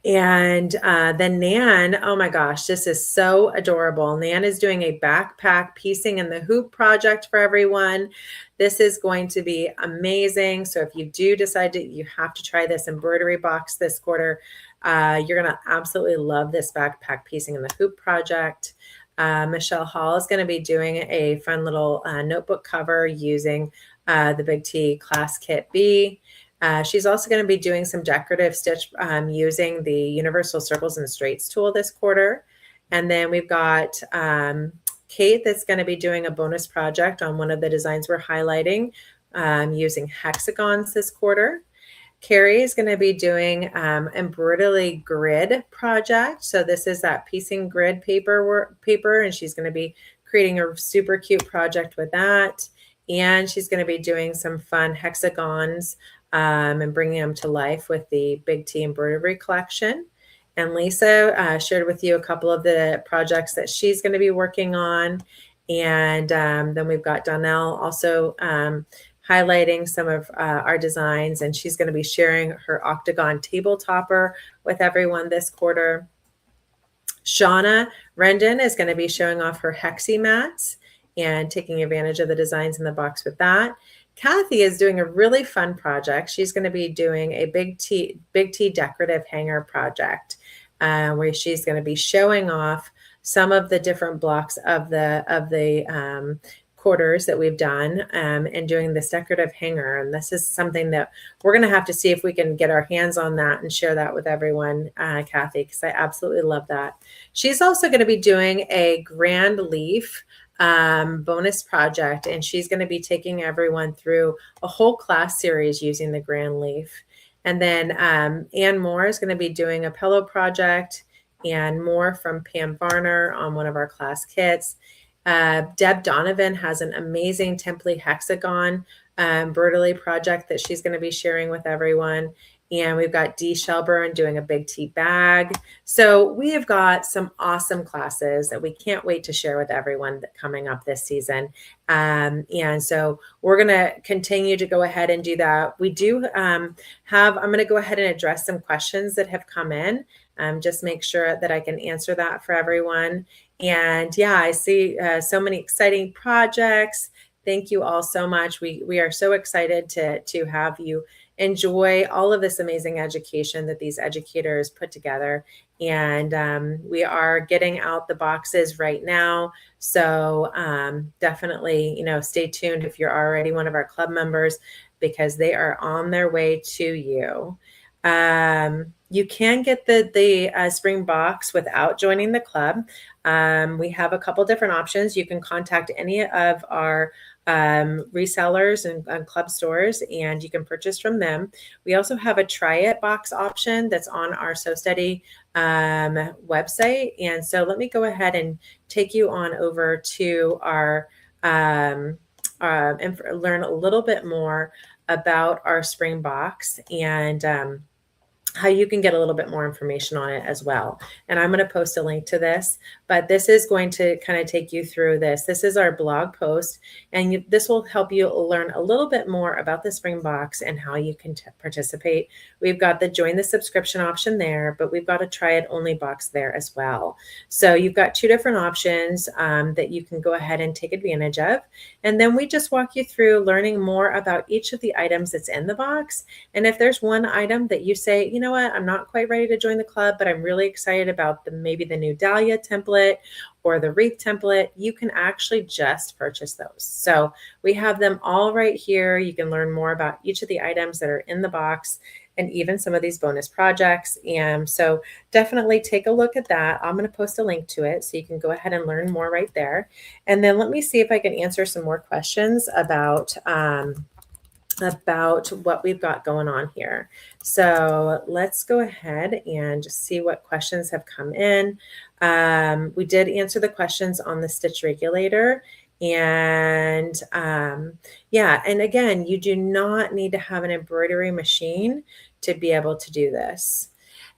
And then Nan, oh my gosh, this is so adorable. Nan is doing a backpack piecing in the hoop project for everyone. This is going to be amazing. So if you do decide to, you have to try this embroidery box this quarter, you're going to absolutely love this backpack piecing in the hoop project. Michelle Hall is going to be doing a fun little notebook cover using the Big T Class Kit B. She's also going to be doing some decorative stitch using the Universal Circles and Straights tool this quarter. And then we've got Kate that's going to be doing a bonus project on one of the designs we're highlighting using hexagons this quarter. Carrie is going to be doing embroidery grid project. So this is that piecing grid paper, and she's going to be creating a super cute project with that. And she's going to be doing some fun hexagons and bringing them to life with the Big T embroidery collection. And Lisa shared with you a couple of the projects that she's going to be working on. And then we've got Donnell also highlighting some of our designs, and she's going to be sharing her octagon table topper with everyone this quarter. Shauna Rendon is going to be showing off her hexie mats and taking advantage of the designs in the box with that. Kathy is doing a really fun project. She's going to be doing a Big T decorative hanger project where she's going to be showing off some of the different blocks of the quarters that we've done and doing this decorative hanger. And this is something that we're going to have to see if we can get our hands on that and share that with everyone, Kathy, because I absolutely love that. She's also going to be doing a grand leaf bonus project, and she's going to be taking everyone through a whole class series using the grand leaf. And then Ann Moore is going to be doing a pillow project, and more from Pam Varner on one of our class kits. Deb Donovan has an amazing template hexagon embroidery project that she's going to be sharing with everyone. And we've got Dee Shelburne doing a Big T bag. So we have got some awesome classes that we can't wait to share with everyone coming up this season. And so we're going to continue to go ahead and do that. We do I'm going to go ahead and address some questions that have come in. Just make sure that I can answer that for everyone. And yeah, I see so many exciting projects. Thank you all so much. We are so excited to have you enjoy all of this amazing education that these educators put together. And we are getting out the boxes right now. So definitely, stay tuned if you're already one of our club members, because they are on their way to you. You can get the spring box without joining the club. We have a couple different options. You can contact any of our resellers and club stores, and you can purchase from them. We also have a try it box option that's on our Sew Steady website. And so let me go ahead and take you on over to our and learn a little bit more about our spring box and how you can get a little bit more information on it as well. And I'm going to post a link to this, but this is going to kind of take you through this. This is our blog post, and this will help you learn a little bit more about the spring box and how you can participate. We've got the join the subscription option there, but we've got a try it only box there as well. So you've got two different options that you can go ahead and take advantage of. And then we just walk you through learning more about each of the items that's in the box. And if there's one item that you say, you know what, I'm not quite ready to join the club, but I'm really excited about maybe the new Dahlia template or the wreath template, you can actually just purchase those. So we have them all right here. You can learn more about each of the items that are in the box and even some of these bonus projects. And so definitely take a look at that. I'm going to post a link to it so you can go ahead and learn more right there. And then let me see if I can answer some more questions about what we've got going on here. So let's go ahead and just see what questions have come in. We did answer the questions on the stitch regulator. And yeah, and again, you do not need to have an embroidery machine to be able to do this.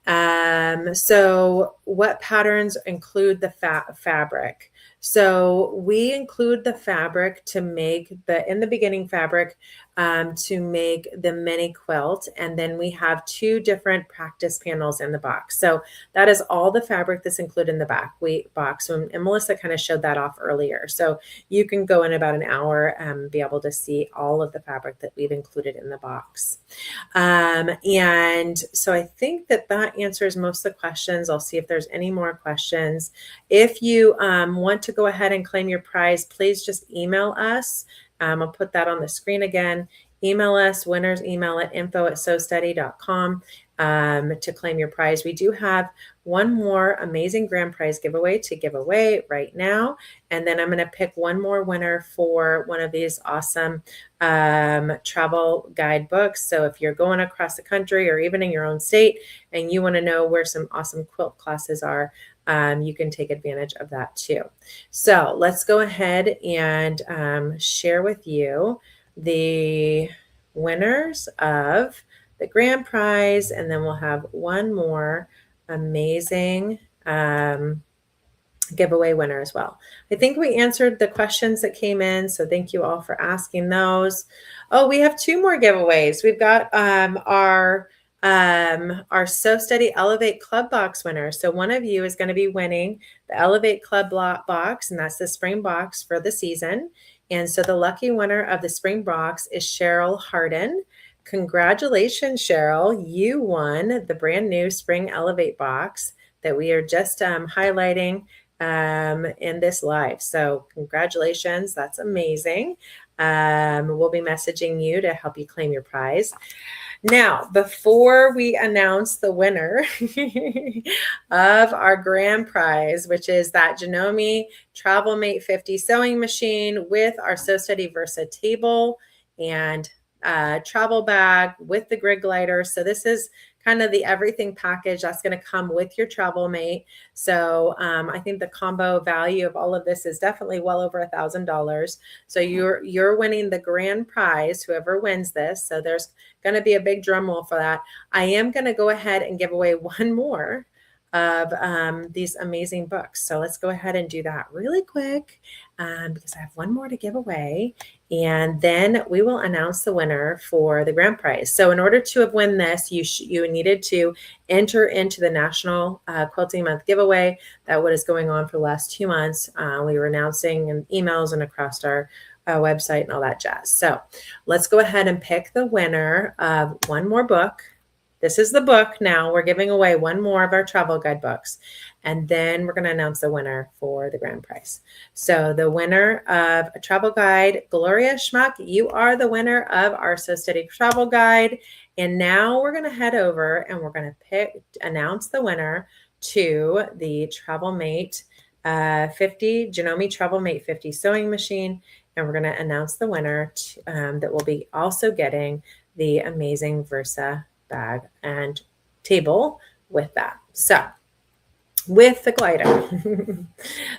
So what patterns include the fabric? So we include the fabric to make in the beginning fabric to make the mini quilt. And then we have 2 different practice panels in the box. So that is all the fabric that's included in the box. And Melissa kind of showed that off earlier. So you can go in about an hour and be able to see all of the fabric that we've included in the box. And so I think that answers most of the questions. I'll see if there's any more questions. If you want to go ahead and claim your prize, please just email us. I'll put that on the screen again. Email us, winners email at info@sewsteady.com to claim your prize. We do have one more amazing grand prize giveaway to give away right now. And then I'm going to pick one more winner for one of these awesome travel guide books. So if you're going across the country or even in your own state and you want to know where some awesome quilt classes are, you can take advantage of that too. So let's go ahead and share with you the winners of the grand prize, and then we'll have one more amazing giveaway winner as well. I think we answered the questions that came in, so thank you all for asking those. Oh, we have 2 more giveaways. We've got our Sew Steady Elevate Club Box winner. So one of you is going to be winning the Elevate Club box, and that's the spring box for the season. And so the lucky winner of the spring box is Cheryl Harden. Congratulations, Cheryl. You won the brand new Spring Elevate box that we are just highlighting in this live. So congratulations. That's amazing. We'll be messaging you to help you claim your prize. Now, before we announce the winner of our grand prize, which is that Janome TM50 Sewing Machine with our Sew Steady Versa table and travel bag with the grid glider. So this is kind of the everything package that's going to come with your travel mate. So I think the combo value of all of this is definitely well over $1,000. So you're winning the grand prize, whoever wins this. So there's going to be a big drum roll for that. I am going to go ahead and give away one more of these amazing books. So let's go ahead and do that really quick because I have one more to give away. And then we will announce the winner for the grand prize. So in order to have won this, you needed to enter into the National Quilting Month Giveaway. That what is going on for the last 2 months. We were announcing in emails and across our website and all that jazz. So let's go ahead and pick the winner of one more book. This is the book now. We're giving away one more of our travel guide books. And then we're going to announce the winner for the grand prize. So the winner of a travel guide, Gloria Schmuck, you are the winner of our Sew Steady travel guide. And now we're going to head over and we're going to announce the winner to the Travel Mate 50, Janome Travel Mate 50 Sewing Machine. And we're going to announce the winner that will be also getting the amazing Versa bag and table with that. So with the glider,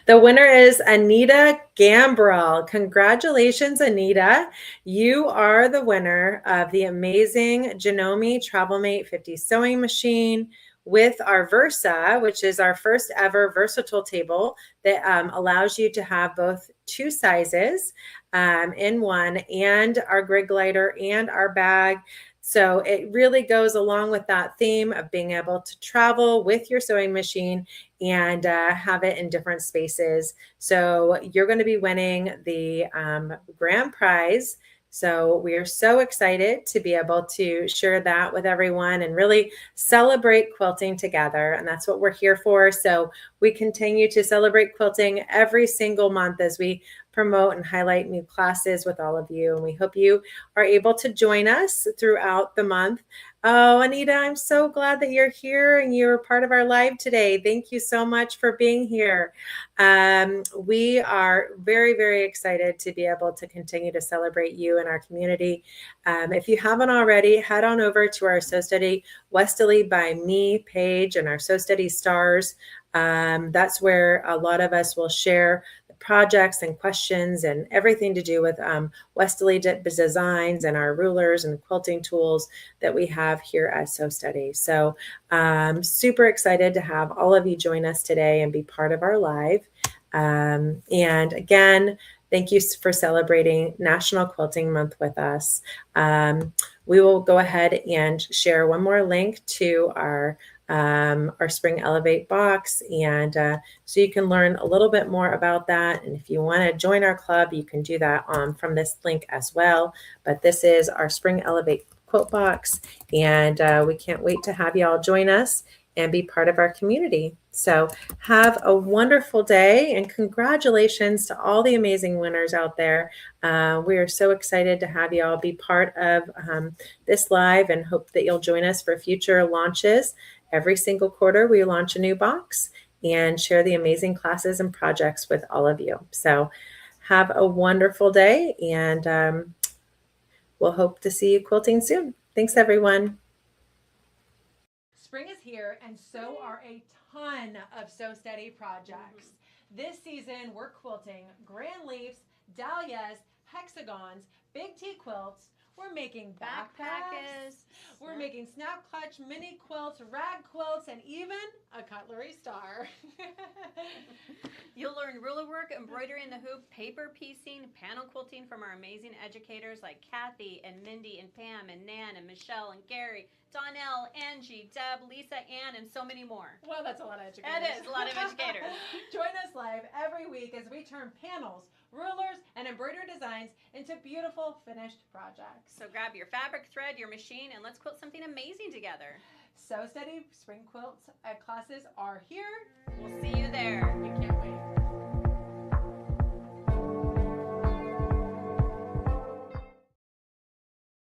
the winner is Anita Gambrell. Congratulations, Anita. You are the winner of the amazing Janome Travel Mate 50 Sewing Machine with our Versa, which is our first ever versatile table that allows you to have both 2 sizes in one, and our grid glider and our bag. So it really goes along with that theme of being able to travel with your sewing machine and have it in different spaces. So you're going to be winning the grand prize. So we are so excited to be able to share that with everyone and really celebrate quilting together. And that's what we're here for. So we continue to celebrate quilting every single month as we promote and highlight new classes with all of you. And we hope you are able to join us throughout the month. Oh, Anita, I'm so glad that you're here and you're part of our live today. Thank you so much for being here. We are very, very excited to be able to continue to celebrate you in our community. If you haven't already, head on over to our Sew Steady Westerly by Me page and our Sew Steady Stars. That's where a lot of us will share projects and questions and everything to do with Westerly designs and our rulers and quilting tools that we have here at Sew Steady. So super excited to have all of you join us today and be part of our live. And again, thank you for celebrating National Quilting Month with us. We will go ahead and share one more link to our Spring Elevate box, and so you can learn a little bit more about that. And if you want to join our club, you can do that from this link as well. But this is our Spring Elevate quilt box, and we can't wait to have you all join us and be part of our community. So have a wonderful day, and congratulations to all the amazing winners out there. We are so excited to have you all be part of this live, and hope that you'll join us for future launches. Every single quarter, we launch a new box and share the amazing classes and projects with all of you. So have a wonderful day, and we'll hope to see you quilting soon. Thanks, everyone. Spring is here, and so are a ton of Sew Steady projects. This season, we're quilting grand leaves, dahlias, hexagons, big T quilts. We're making backpacks. We're making snap clutch mini quilts, rag quilts, and even a cutlery star. You'll learn ruler work, embroidery in the hoop, paper piecing, panel quilting from our amazing educators like Kathy and Mindy and Pam and Nan and Michelle and Gary, Donnell, Angie, Deb, Lisa, Ann, and so many more. Well, that's a lot of educators. It is a lot of educators. Join us live every week as we turn panels, rulers, and embroidery designs into beautiful finished projects. So grab your fabric, thread, your machine, and let's quilt something amazing together. Sew Steady Spring Quilts classes are here. We'll see you there.